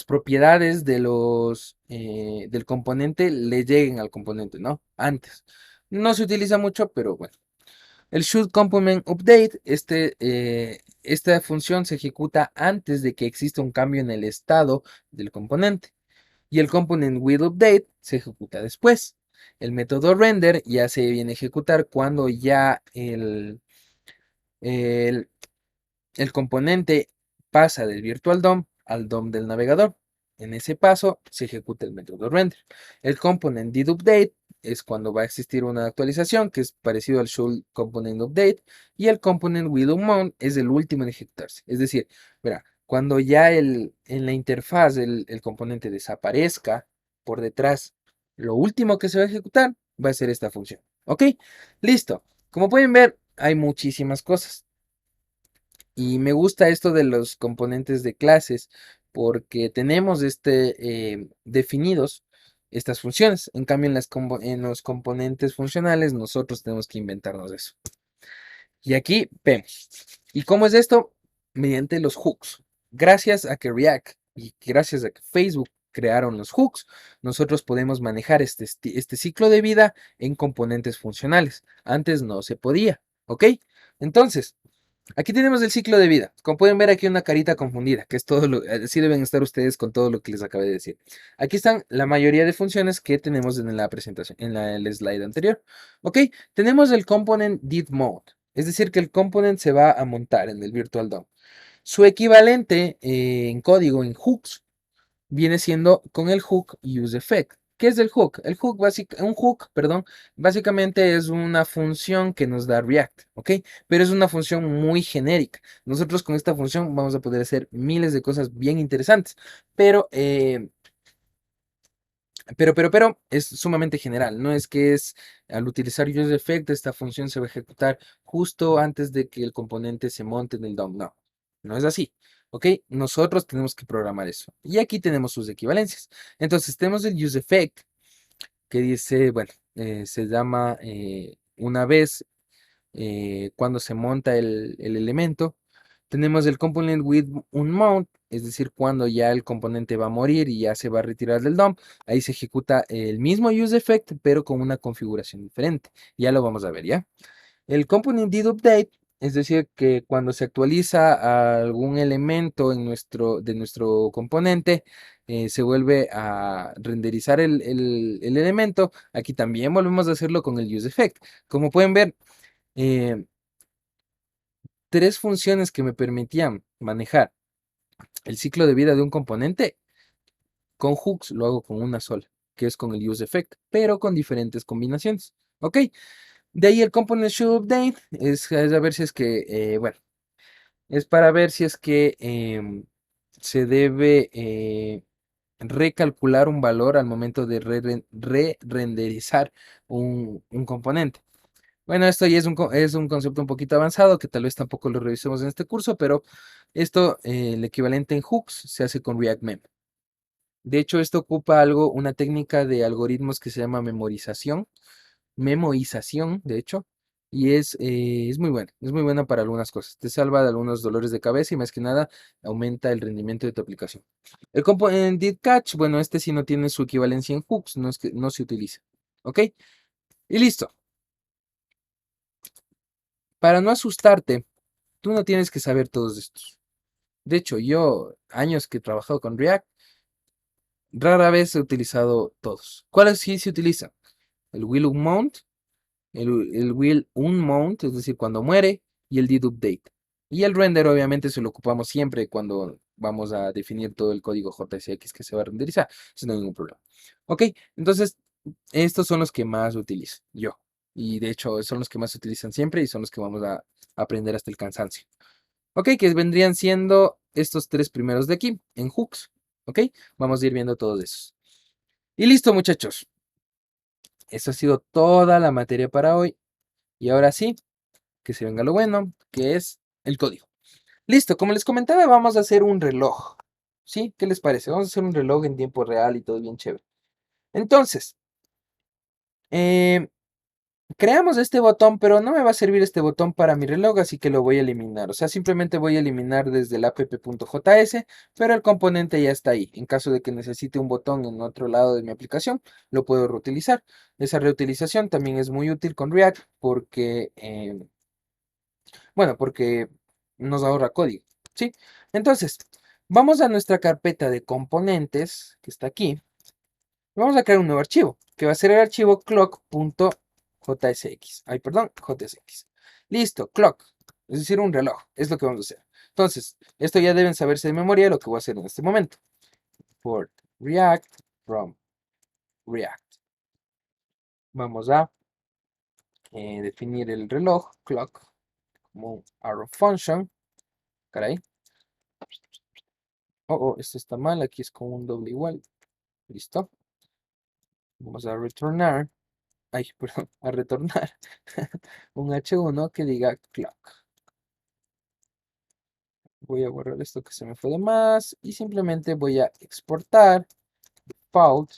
propiedades del componente le lleguen al componente, ¿no? Antes. No se utiliza mucho, pero bueno. El should complement update, esta función se ejecuta antes de que exista un cambio en el estado del componente. Y el component with update se ejecuta después. El método render ya se viene a ejecutar cuando ya el, el componente pasa del Virtual DOM al DOM del navegador. En ese paso se ejecuta el método render. El component did update es cuando va a existir una actualización que es parecido al should component update. Y el component will mount es el último en ejecutarse. Es decir, verá, cuando ya en la interfaz el componente desaparezca por detrás, lo último que se va a ejecutar va a ser esta función. ¿Ok? Listo. Como pueden ver, hay muchísimas cosas. Y me gusta esto de los componentes de clases porque tenemos definidos estas funciones. En cambio, en los componentes funcionales nosotros tenemos que inventarnos eso. Y aquí vemos. ¿Y cómo es esto? Mediante los hooks. Gracias a que React y gracias a que Facebook crearon los hooks, nosotros podemos manejar este ciclo de vida en componentes funcionales. Antes no se podía, ¿ok? Entonces, aquí tenemos el ciclo de vida. Como pueden ver, aquí una carita confundida, que es todo así deben estar ustedes con todo lo que les acabé de decir. Aquí están la mayoría de funciones que tenemos en la presentación, en el slide anterior. Ok, tenemos el component did mount, es decir, que el component se va a montar en el Virtual DOM. Su equivalente en código, en hooks, viene siendo con el hook useEffect. ¿Qué es el hook? Un hook, perdón, básicamente es una función que nos da React, ¿ok? Pero es una función muy genérica. Nosotros con esta función vamos a poder hacer miles de cosas bien interesantes, pero, es sumamente general. No es que al utilizar useEffect, esta función se va a ejecutar justo antes de que el componente se monte en el DOM. No, no es así. ¿Ok? Nosotros tenemos que programar eso. Y aquí tenemos sus equivalencias. Entonces tenemos el useEffect, que dice, bueno, se llama una vez cuando se monta el elemento. Tenemos el component with unmount, es decir, cuando ya el componente va a morir y ya se va a retirar del DOM. Ahí se ejecuta el mismo useEffect, pero con una configuración diferente. Ya lo vamos a ver, ¿ya? El component did update, es decir, que cuando se actualiza algún elemento de nuestro componente, se vuelve a renderizar el elemento. Aquí también volvemos a hacerlo con el useEffect. Como pueden ver, eh, tres funciones que me permitían manejar el ciclo de vida de un componente, con hooks lo hago con una sola, que es con el useEffect, pero con diferentes combinaciones. ¿Ok? De ahí el component should update, es a ver si es que, bueno, es para ver si es que se debe recalcular un valor al momento de re-renderizar un componente. Bueno, esto ya es un concepto un poquito avanzado que tal vez tampoco lo revisemos en este curso, pero esto, el equivalente en hooks, se hace con React Mem. De hecho, esto ocupa una técnica de algoritmos que se llama memorización, de hecho, y es muy buena para algunas cosas. Te salva de algunos dolores de cabeza y más que nada aumenta el rendimiento de tu aplicación. El component did catch, bueno, este sí no tiene su equivalencia en hooks, no es que no se utiliza. ¿Ok? Y listo. Para no asustarte, tú no tienes que saber todos estos. De hecho, yo, años que he trabajado con React, rara vez he utilizado todos. ¿Cuáles sí se utilizan? El will unmount, el will unmount, es decir, cuando muere, y el did update. Y el render, obviamente, se lo ocupamos siempre cuando vamos a definir todo el código JSX que se va a renderizar. Eso no hay ningún problema. Ok, entonces, estos son los que más utilizo yo. Y de hecho, son los que más se utilizan siempre y son los que vamos a aprender hasta el cansancio. Ok, que vendrían siendo estos tres primeros de aquí, en hooks. Ok, vamos a ir viendo todos esos. Y listo, muchachos. Eso ha sido toda la materia para hoy. Y ahora sí, que se venga lo bueno, que es el código. Listo, como les comentaba, vamos a hacer un reloj. ¿Sí? ¿Qué les parece? Vamos a hacer un reloj en tiempo real y todo bien chévere. Entonces, eh, creamos este botón, pero no me va a servir este botón para mi reloj, así que lo voy a eliminar. O sea, simplemente voy a eliminar desde el app.js, pero el componente ya está ahí. En caso de que necesite un botón en otro lado de mi aplicación, lo puedo reutilizar. Esa reutilización también es muy útil con React porque, bueno, porque nos ahorra código, ¿sí? Entonces, vamos a nuestra carpeta de componentes, que está aquí. Vamos a crear un nuevo archivo, que va a ser el archivo clock.jsx. Ay, perdón, JSX. Listo, clock, es decir, un reloj, es lo que vamos a hacer. Entonces, esto ya deben saberse de memoria lo que voy a hacer en este momento. Port React from React. Vamos a definir el reloj, clock, como un arrow function. Caray. Oh, esto está mal, aquí es como un doble igual. Listo. Vamos a retornar. Ay, perdón, a retornar un H1 que diga clock. Voy a borrar esto que se me fue de más y simplemente voy a exportar default.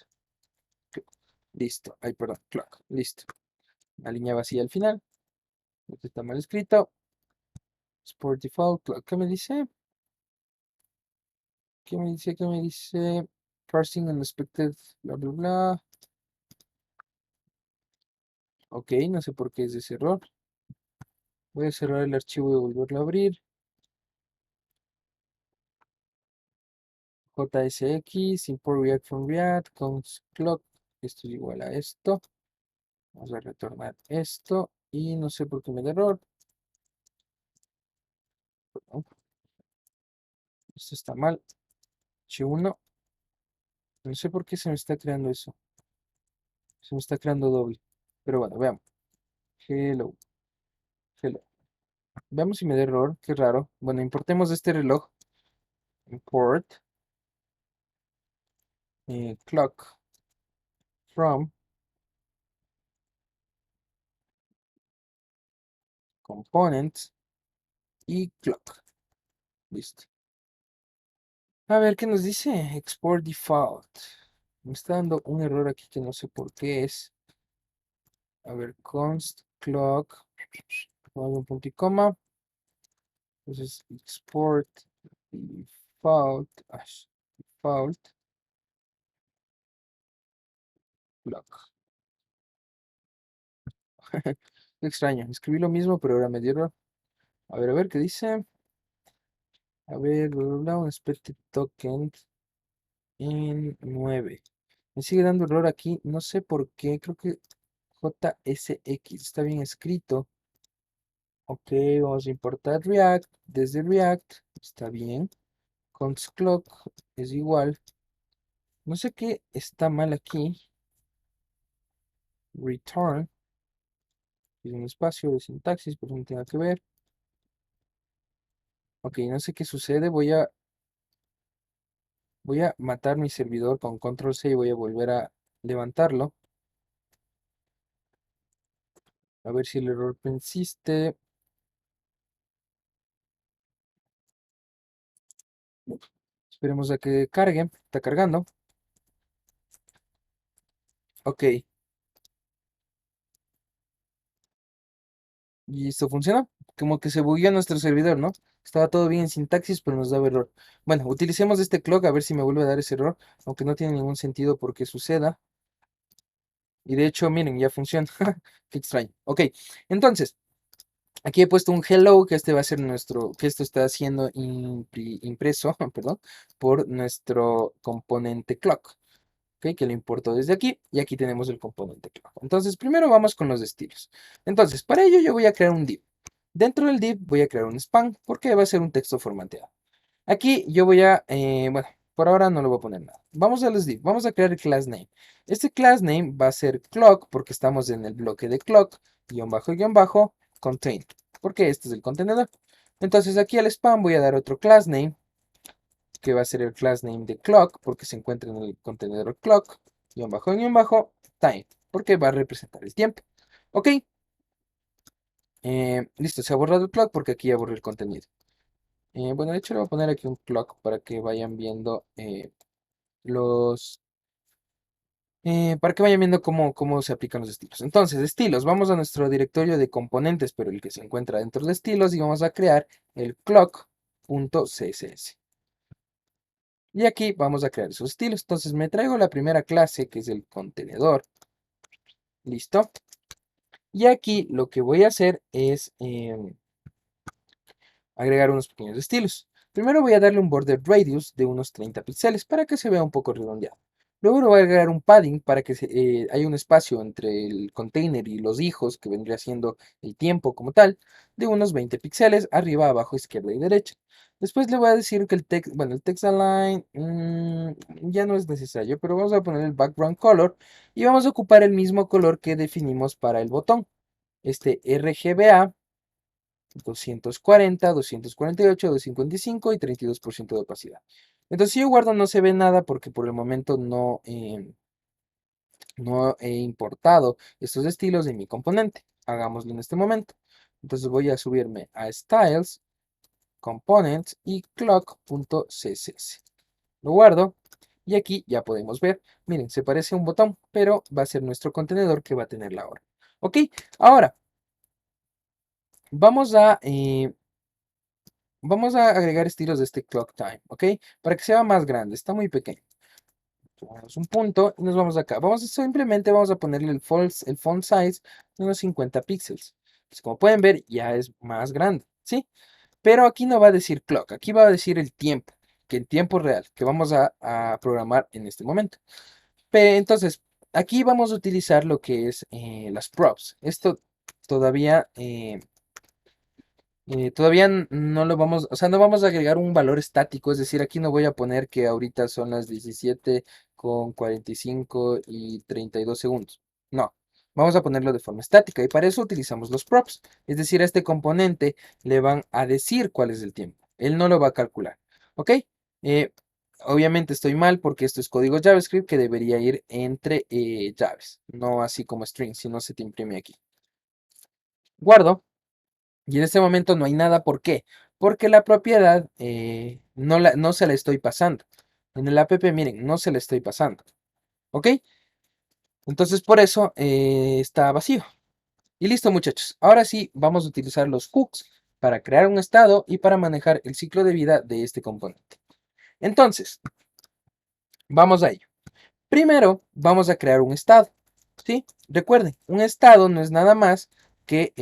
Listo. Ay, perdón, clock. Listo. Una línea vacía al final. Esto está mal escrito. Export default clock. ¿Qué me dice? ¿Qué me dice? ¿Qué me dice? Parsing unexpected, bla, bla, bla. Ok, no sé por qué es ese error. Voy a cerrar el archivo y volverlo a abrir. JSX, import React from React, const clock. Esto es igual a esto. Vamos a retornar esto. Y no sé por qué me da error. Perdón, esto está mal. H1. No sé por qué se me está creando eso. Se me está creando doble. Pero bueno, veamos. Hello. Hello. Veamos si me da error. Qué raro. Bueno, importemos este reloj. Import clock from components y clock. Listo. A ver qué nos dice. Export default. Me está dando un error aquí que no sé por qué es. A ver, const clock, un punto y coma. Entonces, export default, default clock. Qué extraño, escribí lo mismo, pero ahora me dio error. A ver, ¿qué dice? A ver, bla, bla, bla, un expected token en 9. Me sigue dando error aquí, no sé por qué, creo que JSX está bien escrito. Ok, vamos a importar React desde React, está bien. Const clock es igual. No sé qué está mal aquí. Return, es un espacio de sintaxis, pero no tiene que ver. Ok, no sé qué sucede, voy a matar mi servidor con control C y voy a volver a levantarlo. A ver si el error persiste. Esperemos a que cargue. Está cargando. Ok. Y esto funciona. Como que se bugueó nuestro servidor, ¿no? Estaba todo bien en sintaxis, pero nos daba error. Bueno, utilicemos este clock a ver si me vuelve a dar ese error. Aunque no tiene ningún sentido porque suceda. Y de hecho, miren, ya funciona. Qué extraño. Ok. Entonces, aquí he puesto un hello, que este va a ser nuestro, que esto está siendo impreso, perdón, por nuestro componente clock. ¿Ok? Que lo importo desde aquí y aquí tenemos el componente clock. Entonces, primero vamos con los estilos. Entonces, para ello yo voy a crear un div. Dentro del div voy a crear un span porque va a ser un texto formateado. Aquí yo voy a, bueno, por ahora no le voy a poner nada. Vamos a los div, vamos a crear el class name. Este class name va a ser clock porque estamos en el bloque de clock, guión bajo, contain, porque este es el contenedor. Entonces aquí al span voy a dar otro class name que va a ser el class name de clock, porque se encuentra en el contenedor clock, guión bajo, time, porque va a representar el tiempo. Ok, listo, se ha borrado el clock porque aquí ya borré el contenido. Bueno, de hecho le voy a poner aquí un clock para que vayan viendo los... para que vayan viendo cómo se aplican los estilos. Entonces, estilos, vamos a nuestro directorio de componentes, pero el que se encuentra dentro de estilos, y vamos a crear el clock.css. Y aquí vamos a crear esos estilos. Entonces me traigo la primera clase, que es el contenedor. Listo. Y aquí lo que voy a hacer es agregar unos pequeños estilos. Primero voy a darle un border radius de unos 30 píxeles para que se vea un poco redondeado. Luego le voy a agregar un padding para que haya un espacio entre el container y los hijos, que vendría siendo el tiempo como tal, de unos 20 píxeles arriba, abajo, izquierda y derecha. Después le voy a decir que el text, bueno, el text align ya no es necesario, pero vamos a poner el background color y vamos a ocupar el mismo color que definimos para el botón. Este RGBA 240, 248, 255 y 32% de opacidad. Entonces, si yo guardo no se ve nada porque por el momento no he importado estos estilos de mi componente. Hagámoslo en este momento. Entonces voy a subirme a Styles, Components y Clock.css. Lo guardo y aquí ya podemos ver. Miren, se parece a un botón, pero va a ser nuestro contenedor que va a tener la hora. Ok, ahora vamos a agregar estilos de este clock time, ¿ok? Para que sea más grande, está muy pequeño. Tomamos un punto y nos vamos acá. Simplemente vamos a ponerle el font size de unos 50 píxeles. Pues como pueden ver, ya es más grande, ¿sí? Pero aquí no va a decir clock, aquí va a decir el tiempo, que en tiempo real, que vamos a programar en este momento. Entonces, aquí vamos a utilizar lo que es las props. Esto todavía no lo vamos, o sea, no vamos a agregar un valor estático, es decir, aquí no voy a poner que ahorita son las 17:45 y 32 segundos. No, vamos a ponerlo de forma estática y para eso utilizamos los props. Es decir, a este componente le van a decir cuál es el tiempo. Él no lo va a calcular. ¿Ok? Eh, obviamente estoy mal porque esto es código JavaScript que debería ir entre llaves, no así como string, si no se te imprime aquí. Guardo. Y en este momento no hay nada. ¿Por qué? Porque la propiedad no se la estoy pasando. En el app, miren, no se la estoy pasando. ¿Ok? Entonces por eso está vacío. Y listo, muchachos. Ahora sí, vamos a utilizar los hooks para crear un estado y para manejar el ciclo de vida de este componente. Entonces, vamos a ello. Primero, vamos a crear un estado. ¿Sí? Recuerden, un estado no es nada más que,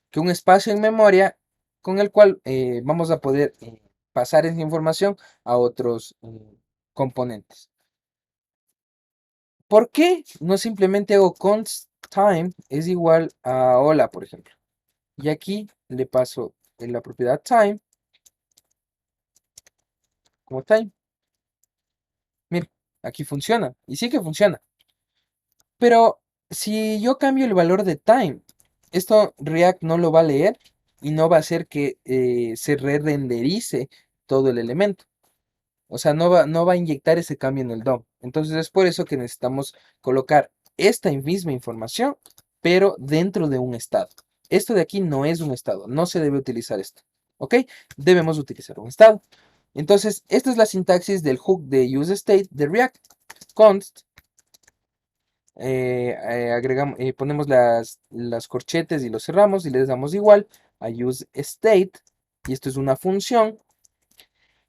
que un espacio en memoria con el cual vamos a poder pasar esa información a otros componentes. ¿Por qué no simplemente hago const time es igual a hola, por ejemplo? Y aquí le paso en la propiedad time como time. Mira, aquí funciona. Y sí que funciona. Pero si yo cambio el valor de time, esto React no lo va a leer y no va a hacer que se re-renderice todo el elemento. O sea, no va a inyectar ese cambio en el DOM. Entonces es por eso que necesitamos colocar esta misma información, pero dentro de un estado. Esto de aquí no es un estado, no se debe utilizar esto. ¿Ok? Debemos utilizar un estado. Entonces, esta es la sintaxis del hook de useState de React. Const, ponemos las corchetes y los cerramos y les damos igual a useState. Y esto es una función.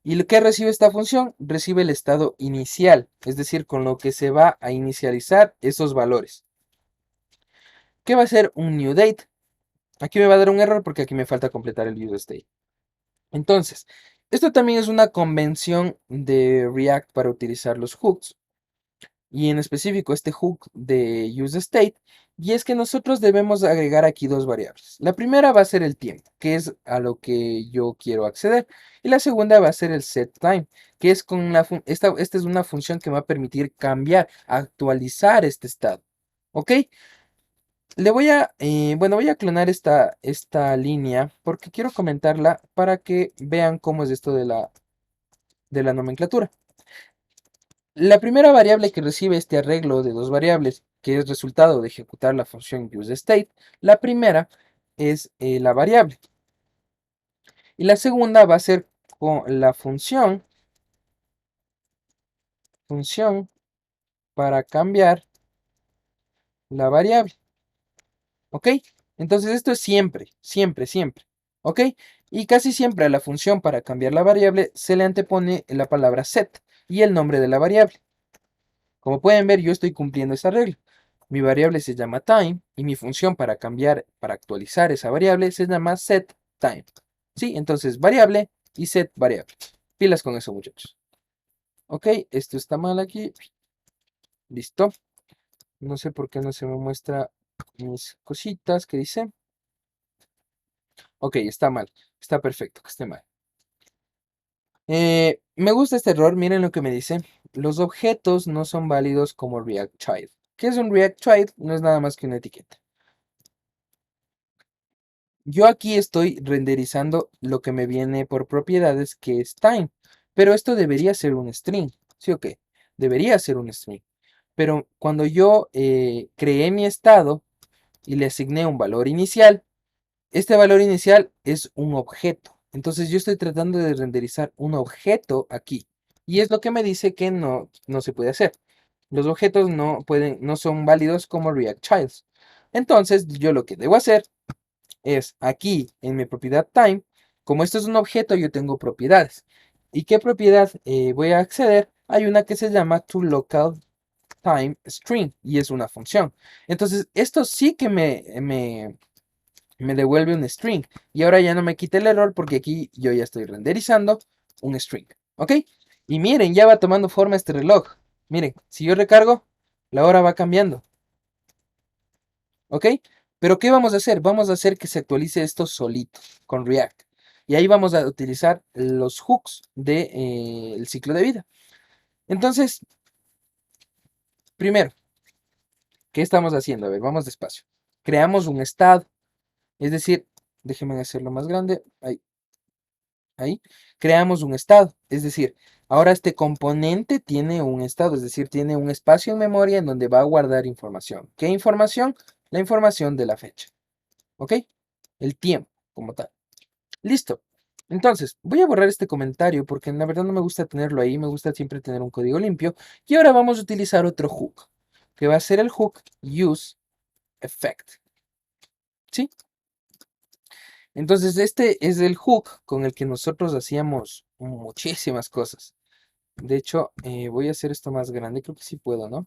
¿Y lo que recibe esta función? Recibe el estado inicial, es decir, con lo que se va a inicializar esos valores. ¿Qué va a ser un new date? Aquí me va a dar un error porque aquí me falta completar el useState. Entonces, esto también es una convención de React para utilizar los hooks. Y en específico este hook de useState, y es que nosotros debemos agregar aquí dos variables. La primera va a ser el tiempo, que es a lo que yo quiero acceder, y la segunda va a ser el setTime, que es con esta es una función que me va a permitir cambiar, actualizar este estado. ¿Ok? Le voy a, bueno, voy a clonar esta línea porque quiero comentarla para que vean cómo es esto de la nomenclatura. La primera variable que recibe este arreglo de dos variables, que es resultado de ejecutar la función useState, la primera es la variable. Y la segunda va a ser con la función para cambiar la variable. ¿Ok? Entonces esto es siempre, siempre, siempre. ¿Ok? Y casi siempre a la función para cambiar la variable se le antepone la palabra set y el nombre de la variable. Como pueden ver, yo estoy cumpliendo esa regla. Mi variable se llama time y mi función para cambiar, para actualizar esa variable se llama setTime. ¿Sí? Entonces, variable y set variable. Pilas con eso, muchachos. Ok, esto está mal aquí. Listo. No sé por qué no se me muestra mis cositas que dice. Ok, está mal. Está perfecto que esté mal. Me gusta este error. Miren lo que me dice. Los objetos no son válidos como React Child. ¿Qué es un React Child? No es nada más que una etiqueta. Yo aquí estoy renderizando lo que me viene por propiedades, que es time. Pero esto debería ser un string. ¿Sí o qué? Debería ser un string. Pero cuando yo creé mi estado y le asigné un valor inicial, este valor inicial es un objeto. Entonces yo estoy tratando de renderizar un objeto aquí. Y es lo que me dice que no se puede hacer. Los objetos no son válidos como React Childs. Entonces yo lo que debo hacer es aquí en mi propiedad time, como esto es un objeto, yo tengo propiedades. ¿Y qué propiedad voy a acceder? Hay una que se llama toLocalTimeString y es una función. Entonces, esto sí que me devuelve un string. Y ahora ya no me quita el error porque aquí yo ya estoy renderizando un string. ¿Ok? Y miren, ya va tomando forma este reloj. Miren, si yo recargo, la hora va cambiando. ¿Ok? Pero ¿qué vamos a hacer? Vamos a hacer que se actualice esto solito con React. Y ahí vamos a utilizar los hooks del ciclo de vida. Entonces, primero, ¿qué estamos haciendo? A ver, vamos despacio. Creamos un estado. Es decir, déjenme hacerlo más grande. Ahí, ahí. Creamos un estado. Es decir, ahora este componente tiene un estado. Es decir, tiene un espacio en memoria en donde va a guardar información. ¿Qué información? La información de la fecha. ¿Ok? El tiempo como tal. Listo. Entonces, voy a borrar este comentario porque la verdad no me gusta tenerlo ahí, me gusta siempre tener un código limpio. Y ahora vamos a utilizar otro hook, que va a ser el hook useEffect. ¿Sí? Entonces, este es el hook con el que nosotros hacíamos muchísimas cosas. De hecho, voy a hacer esto más grande, creo que sí puedo, ¿no?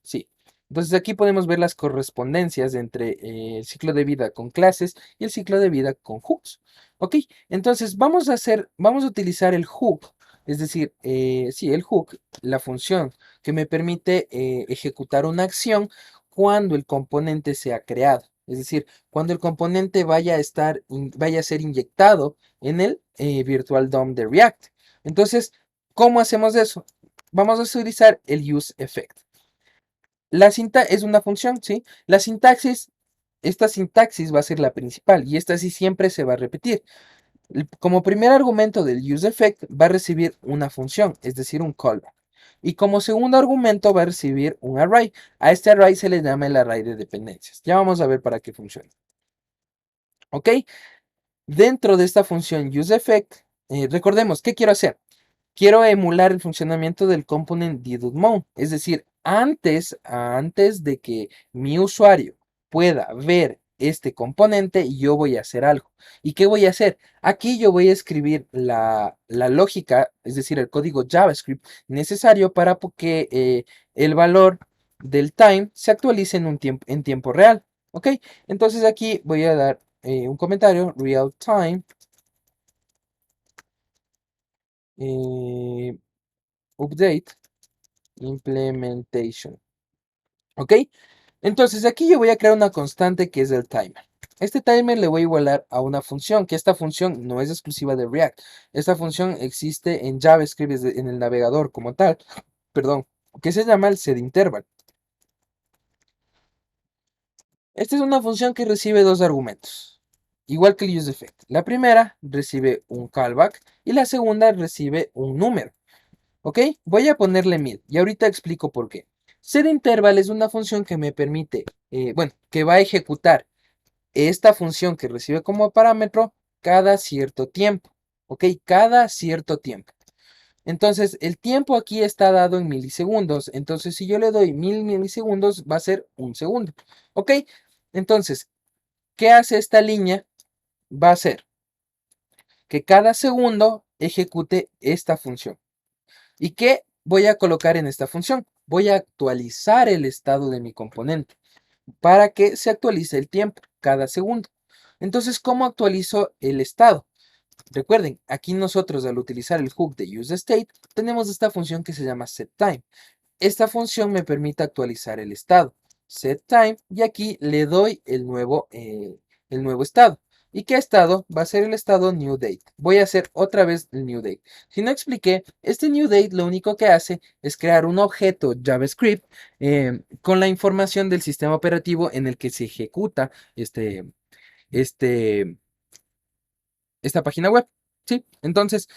Sí. Entonces aquí podemos ver las correspondencias entre el ciclo de vida con clases y el ciclo de vida con hooks. Ok, entonces vamos a utilizar el hook, es decir, sí, el hook, la función que me permite ejecutar una acción cuando el componente sea creado. Es decir, cuando el componente vaya a ser inyectado en el Virtual DOM de React. Entonces, ¿cómo hacemos eso? Vamos a utilizar el useEffect. La cinta es una función, ¿sí? Esta sintaxis va a ser la principal y esta sí siempre se va a repetir. Como primer argumento del useEffect va a recibir una función, es decir, un callback. Y como segundo argumento va a recibir un array. A este array se le llama el array de dependencias. Ya vamos a ver para qué funciona. ¿Ok? Dentro de esta función useEffect, recordemos, ¿qué quiero hacer? Quiero emular el funcionamiento del component DedudeMount, es decir, antes de que mi usuario pueda ver este componente, yo voy a hacer algo. ¿Y qué voy a hacer? Aquí yo voy a escribir la lógica, es decir, el código JavaScript necesario para que el valor del time se actualice en tiempo real. ¿Ok? Entonces aquí voy a dar un comentario, real time. eh, Update Implementation. ¿Ok? Entonces aquí yo voy a crear una constante que es el timer. Este timer le voy a igualar a una función, que esta función no es exclusiva de React. Esta función existe en JavaScript, en el navegador como tal, perdón, que se llama el setInterval. Esta es una función que recibe dos argumentos, igual que el useEffect. La primera recibe un callback y la segunda recibe un número. ¿Ok? Voy a ponerle 1000 y ahorita explico por qué. setInterval es una función que me permite, bueno, que va a ejecutar esta función que recibe como parámetro cada cierto tiempo. ¿Ok? Cada cierto tiempo. Entonces, el tiempo aquí está dado en milisegundos. Entonces, si yo le doy 1000 milisegundos, va a ser un segundo. ¿Ok? Entonces, ¿qué hace esta línea? Va a ser que cada segundo ejecute esta función. ¿Y qué voy a colocar en esta función? Voy a actualizar el estado de mi componente para que se actualice el tiempo cada segundo. Entonces, ¿cómo actualizo el estado? Recuerden, aquí nosotros al utilizar el hook de useState tenemos esta función que se llama setTime. Esta función me permite actualizar el estado. setTime y aquí le doy el nuevo estado. ¿Y qué estado? Va a ser el estado new date. Voy a hacer otra vez el new date. Si no expliqué, este new date lo único que hace es crear un objeto JavaScript con la información del sistema operativo en el que se ejecuta este, esta página web. Sí, entonces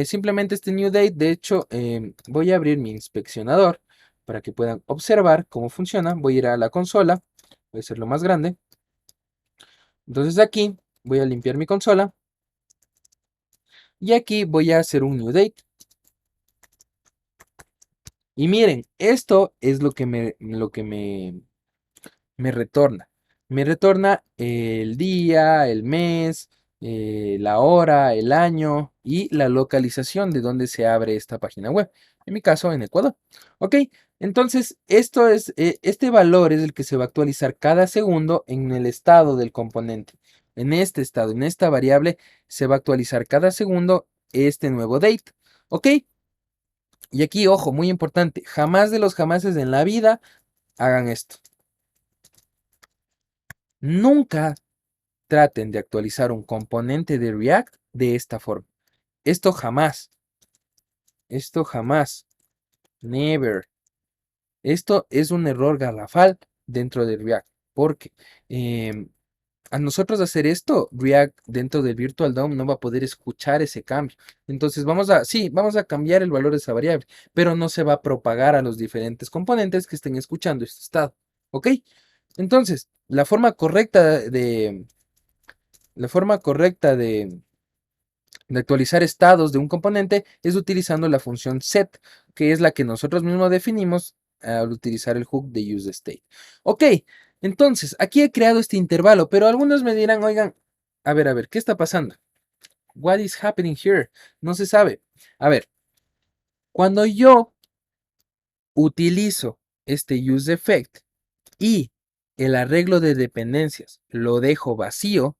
simplemente este new date, de hecho, voy a abrir mi inspeccionador para que puedan observar cómo funciona. Voy a ir a la consola, voy a hacerlo más grande. Entonces aquí voy a limpiar mi consola y aquí voy a hacer un new date. Y miren, esto es me retorna. Me retorna el día, el mes, la hora, el año y la localización de donde se abre esta página web. En mi caso, en Ecuador. Ok, entonces este valor es el que se va a actualizar cada segundo en el estado del componente. En este estado, en esta variable, se va a actualizar cada segundo este nuevo date. Ok, y aquí, ojo, muy importante, jamás de los jamases en la vida hagan esto. Nunca traten de actualizar un componente de React de esta forma. Esto jamás. Esto jamás. Never. Esto es un error garrafal dentro de React. Porque a nosotros hacer esto, React dentro del Virtual DOM no va a poder escuchar ese cambio. Entonces vamos a cambiar el valor de esa variable, pero no se va a propagar a los diferentes componentes que estén escuchando este estado. ¿Ok? Entonces, la forma correcta de de actualizar estados de un componente es utilizando la función set, que es la que nosotros mismos definimos al utilizar el hook de useState. Ok, entonces aquí he creado este intervalo, pero algunos me dirán, oigan, a ver, ¿qué está pasando? What is happening here? No se sabe. A ver, cuando yo utilizo este useEffect y el arreglo de dependencias lo dejo vacío,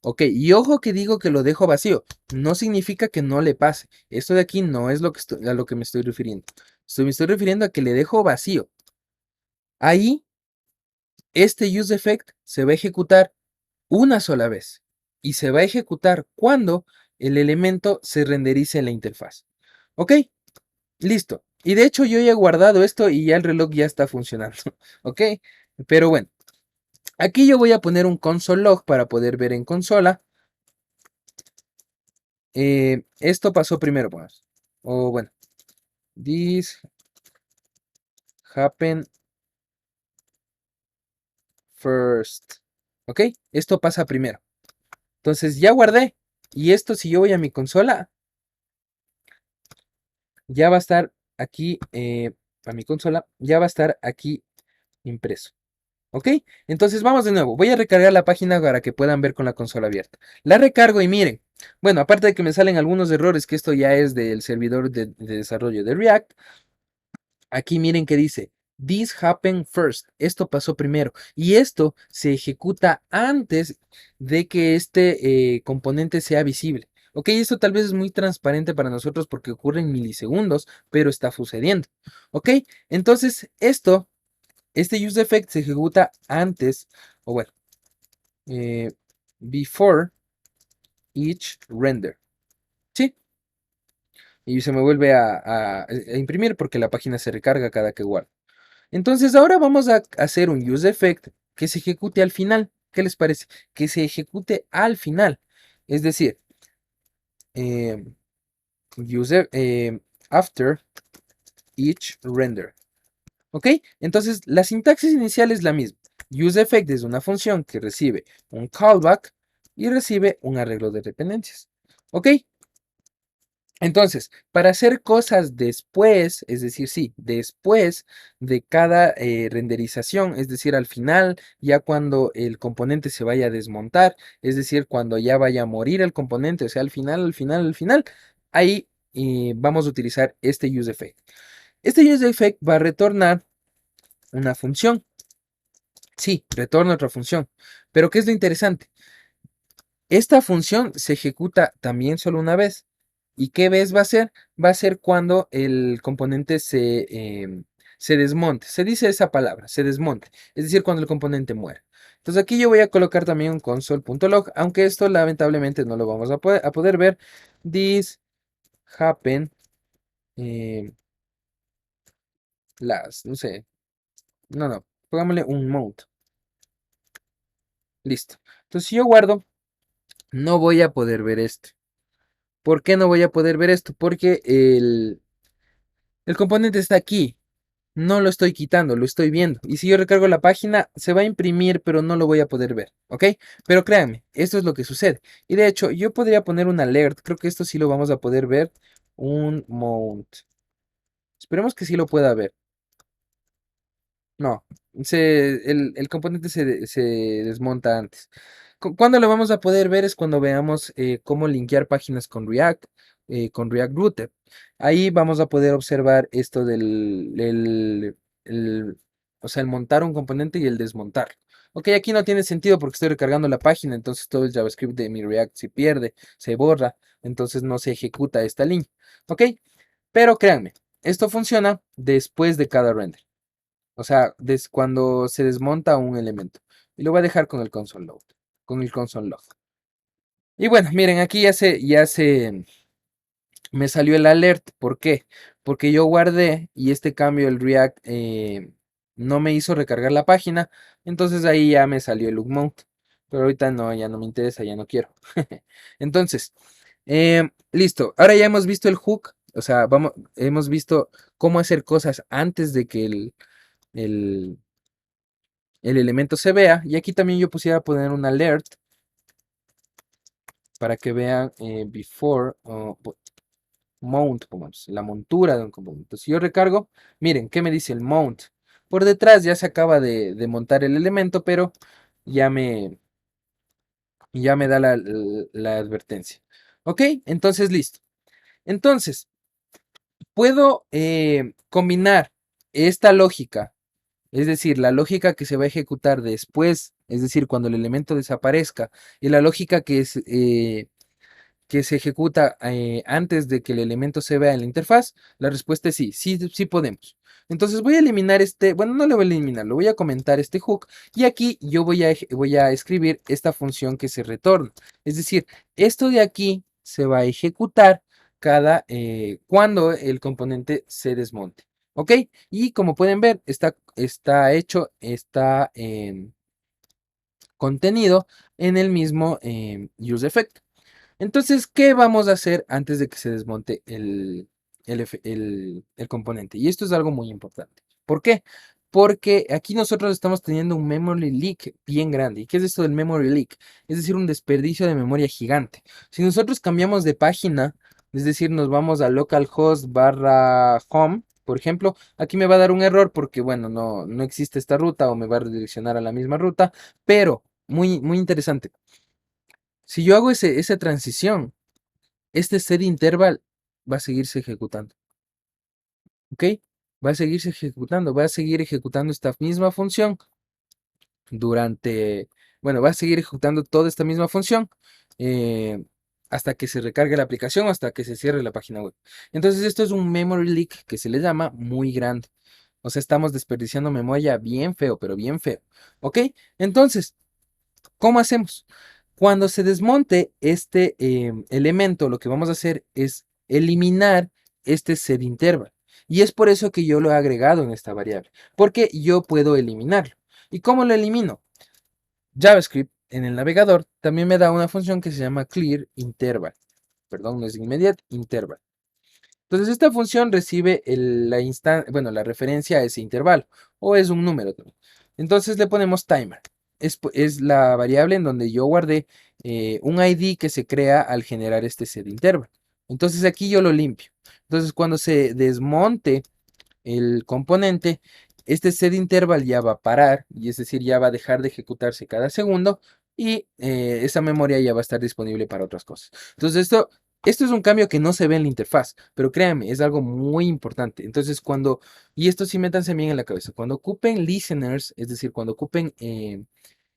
ok, y ojo que digo que lo dejo vacío, no significa que no le pase. Esto de aquí no es a lo que me estoy refiriendo. Me estoy refiriendo a que le dejo vacío. Ahí, este useEffect se va a ejecutar una sola vez y se va a ejecutar cuando el elemento se renderice en la interfaz. ¿Ok? Listo. Y de hecho yo ya he guardado esto y ya el reloj ya está funcionando. ¿Ok? Pero bueno, aquí yo voy a poner un console log para poder ver en consola. Esto pasó primero, pues. O bueno, this happened first. ¿Ok? Esto pasa primero. Entonces ya guardé. Y esto si yo voy a mi consola, ya va a estar aquí, a mi consola, ya va a estar aquí impreso. ¿Ok? Entonces vamos de nuevo. Voy a recargar la página para que puedan ver con la consola abierta. La recargo y miren. Bueno, aparte de que me salen algunos errores, que esto ya es del servidor de desarrollo de React. Aquí miren que dice, this happened first. Esto pasó primero. Y esto se ejecuta antes de que este componente sea visible. Ok, esto tal vez es muy transparente para nosotros porque ocurre en milisegundos, pero está sucediendo. Ok, entonces este useEffect se ejecuta antes, o bueno, before each render. ¿Sí? Y se me vuelve a imprimir porque la página se recarga cada que guardo. Entonces ahora vamos a hacer un useEffect que se ejecute al final. ¿Qué les parece? Que se ejecute al final. Es decir, eh, after each render. ¿Ok? Entonces la sintaxis inicial es la misma. UseEffect es una función que recibe un callback y recibe un arreglo de dependencias. ¿Ok? Entonces, para hacer cosas después, es decir, sí, después de cada renderización, es decir, al final, ya cuando el componente se vaya a desmontar, es decir, cuando ya vaya a morir el componente, o sea, al final, ahí vamos a utilizar este useEffect. Este useEffect va a retornar una función. Sí, retorna otra función. Pero ¿qué es lo interesante? Esta función se ejecuta también solo una vez. ¿Y qué vez va a ser? Va a ser cuando el componente se desmonte. Se dice esa palabra, se desmonte. Es decir, cuando el componente muere. Entonces aquí yo voy a colocar también un console.log, aunque esto lamentablemente no lo vamos a poder ver. This happen no sé, no, pongámosle un mount. Listo. Entonces si yo guardo, no voy a poder ver esto. ¿Por qué no voy a poder ver esto? Porque el componente está aquí. No lo estoy quitando, lo estoy viendo. Y si yo recargo la página, se va a imprimir, pero no lo voy a poder ver. ¿Ok? Pero créanme, esto es lo que sucede. Y de hecho, yo podría poner un alert. Creo que esto sí lo vamos a poder ver. Un mount. Esperemos que sí lo pueda ver. No, el componente se desmonta antes. ¿Cuándo lo vamos a poder ver? Es cuando veamos cómo linkear páginas con React Router. Ahí vamos a poder observar esto o sea, el montar un componente y el desmontar. Ok, aquí no tiene sentido porque estoy recargando la página, entonces todo el JavaScript de mi React se pierde, se borra, entonces no se ejecuta esta línea. Ok, pero créanme, esto funciona después de cada render. O sea, cuando se desmonta un elemento. Y lo voy a dejar con el console load, con el console log. Y bueno, miren, aquí me salió el alert. ¿Por qué? Porque yo guardé y este cambio, el React, no me hizo recargar la página. Entonces ahí ya me salió el mount. Pero ahorita no, ya no me interesa, ya no quiero. Entonces, listo. Ahora ya hemos visto el hook. O sea, hemos visto cómo hacer cosas antes de que el elemento se vea. Y aquí también yo pusiera poner un alert para que vean before mount, pongamos, la montura de un componente. Si yo recargo, miren, ¿qué me dice el mount? Por detrás ya se acaba de montar el elemento, pero ya me, ya me da la advertencia. ¿Ok? Entonces, listo. Entonces, puedo combinar esta lógica, es decir, la lógica que se va a ejecutar después, es decir, cuando el elemento desaparezca, y la lógica que se ejecuta antes de que el elemento se vea en la interfaz. La respuesta es sí, sí podemos. Entonces voy a eliminar bueno, no lo voy a eliminar, lo voy a comentar este hook, y aquí yo voy a escribir esta función que se retorna. Es decir, esto de aquí se va a ejecutar cuando el componente se desmonte. ¿Ok? Y como pueden ver, está hecho, está contenido en el mismo useEffect. Entonces, ¿qué vamos a hacer antes de que se desmonte el componente? Y esto es algo muy importante. ¿Por qué? Porque aquí nosotros estamos teniendo un memory leak bien grande. ¿Y qué es esto del memory leak? Es decir, un desperdicio de memoria gigante. Si nosotros cambiamos de página, es decir, nos vamos a localhost barra home, por ejemplo, aquí me va a dar un error porque, bueno, no existe esta ruta o me va a redireccionar a la misma ruta, pero muy interesante. Si yo hago esa transición, este set interval va a seguirse ejecutando. ¿Ok? Va a seguirse ejecutando, va a seguir ejecutando esta misma función bueno, va a seguir ejecutando toda esta misma función eh, hasta que se recargue la aplicación, hasta que se cierre la página web. Entonces esto es un memory leak que se le llama muy grande. O sea, estamos desperdiciando memoria bien feo, pero bien feo. ¿Ok? Entonces, ¿cómo hacemos? Cuando se desmonte este elemento, lo que vamos a hacer es eliminar este setInterval. Y es por eso que yo lo he agregado en esta variable, porque yo puedo eliminarlo. ¿Y cómo lo elimino? JavaScript en el navegador también me da una función que se llama clearInterval. Perdón, no es immediate interval. Entonces esta función recibe la referencia a ese intervalo, o es un número también. Entonces le ponemos timer. Es la variable en donde yo guardé un ID que se crea al generar este setInterval. Entonces aquí yo lo limpio. Entonces cuando se desmonte el componente, este setInterval ya va a parar, y es decir, ya va a dejar de ejecutarse cada segundo, y esa memoria ya va a estar disponible para otras cosas. Entonces esto es un cambio que no se ve en la interfaz, pero créanme, es algo muy importante. Entonces y esto sí métanse bien en la cabeza, cuando ocupen listeners, es decir, cuando ocupen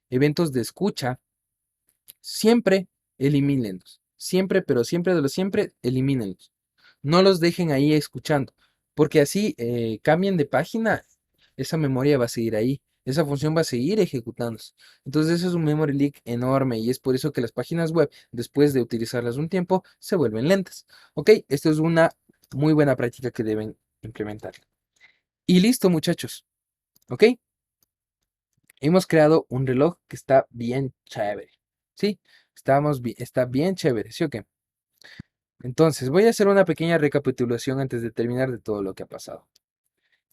eventos de escucha, siempre elimínenlos. Siempre, pero siempre de lo siempre, elimínenlos. No los dejen ahí escuchando, porque así cambien de página, esa memoria va a seguir ahí. Esa función va a seguir ejecutándose. Entonces eso es un memory leak enorme, y es por eso que las páginas web, después de utilizarlas un tiempo, se vuelven lentas. ¿Ok? Esto es una muy buena práctica que deben implementar. Y listo, muchachos. ¿Ok? Hemos creado un reloj que está bien chévere. ¿Sí? Está bien chévere, ¿sí o qué? Entonces, voy a hacer una pequeña recapitulación antes de terminar de todo lo que ha pasado.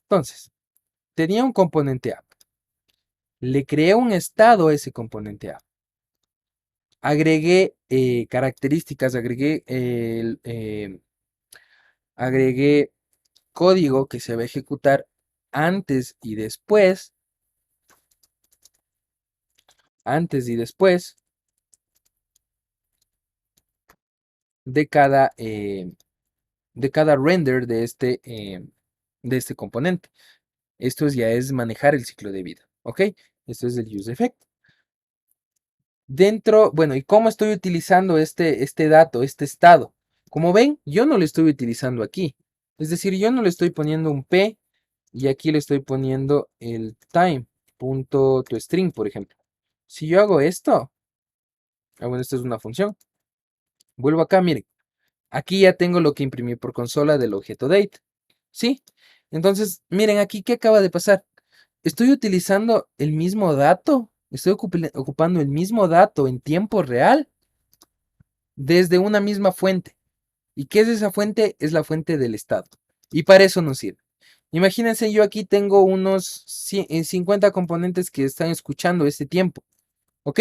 Entonces, tenía un componente app. Le creé un estado a ese componente app. Agregué características, agregué código que se va a ejecutar antes y después de cada render de este componente. Esto ya es manejar el ciclo de vida, ¿ok? Esto es el useEffect. Bueno, ¿y cómo estoy utilizando este dato, este estado? Como ven, yo no lo estoy utilizando aquí. Es decir, yo no le estoy poniendo un P, y aquí le estoy poniendo el time.toString, por ejemplo. Si yo hago esto, bueno, esto es una función. Vuelvo acá, miren. Aquí ya tengo lo que imprimí por consola del objeto date. ¿Sí? Entonces, miren aquí qué acaba de pasar. Estoy utilizando el mismo dato. Estoy ocupando el mismo dato en tiempo real desde una misma fuente. ¿Y qué es esa fuente? Es la fuente del estado. Y para eso nos sirve. Imagínense, yo aquí tengo unos 50 componentes que están escuchando este tiempo. ¿Ok?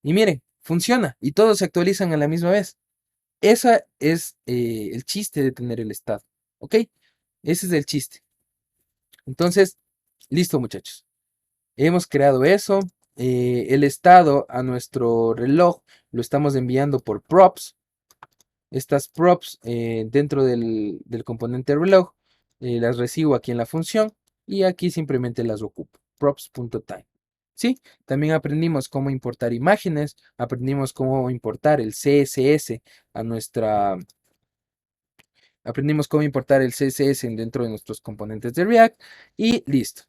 Y miren, funciona y todos se actualizan a la misma vez. Ese es el chiste de tener el estado, ¿ok? Ese es el chiste. Entonces, listo muchachos. Hemos creado eso. El estado a nuestro reloj lo estamos enviando por props. Estas props dentro del componente reloj las recibo aquí en la función y aquí simplemente las ocupo. Props.time. ¿Sí? También aprendimos cómo importar imágenes, aprendimos cómo importar el CSS a nuestra... Aprendimos cómo importar el CSS dentro de nuestros componentes de React y listo.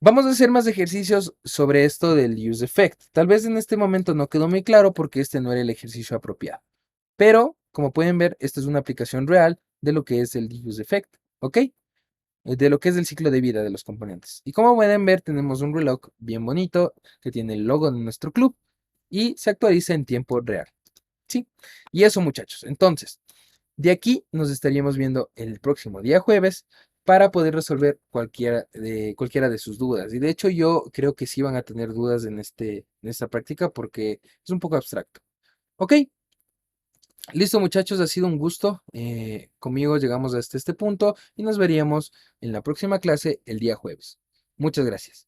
Vamos a hacer más ejercicios sobre esto del use effect. Tal vez en este momento no quedó muy claro porque este no era el ejercicio apropiado. Pero, como pueden ver, esta es una aplicación real de lo que es el use effect, ¿ok? De lo que es el ciclo de vida de los componentes. Y como pueden ver, tenemos un reloj bien bonito que tiene el logo de nuestro club y se actualiza en tiempo real, ¿sí? Y eso, muchachos. Entonces, de aquí nos estaríamos viendo el próximo día jueves para poder resolver cualquiera de sus dudas. Y de hecho yo creo que sí van a tener dudas en esta práctica porque es un poco abstracto. ¿Ok? Listo muchachos, ha sido un gusto. Conmigo llegamos hasta este punto y nos veríamos en la próxima clase el día jueves. Muchas gracias.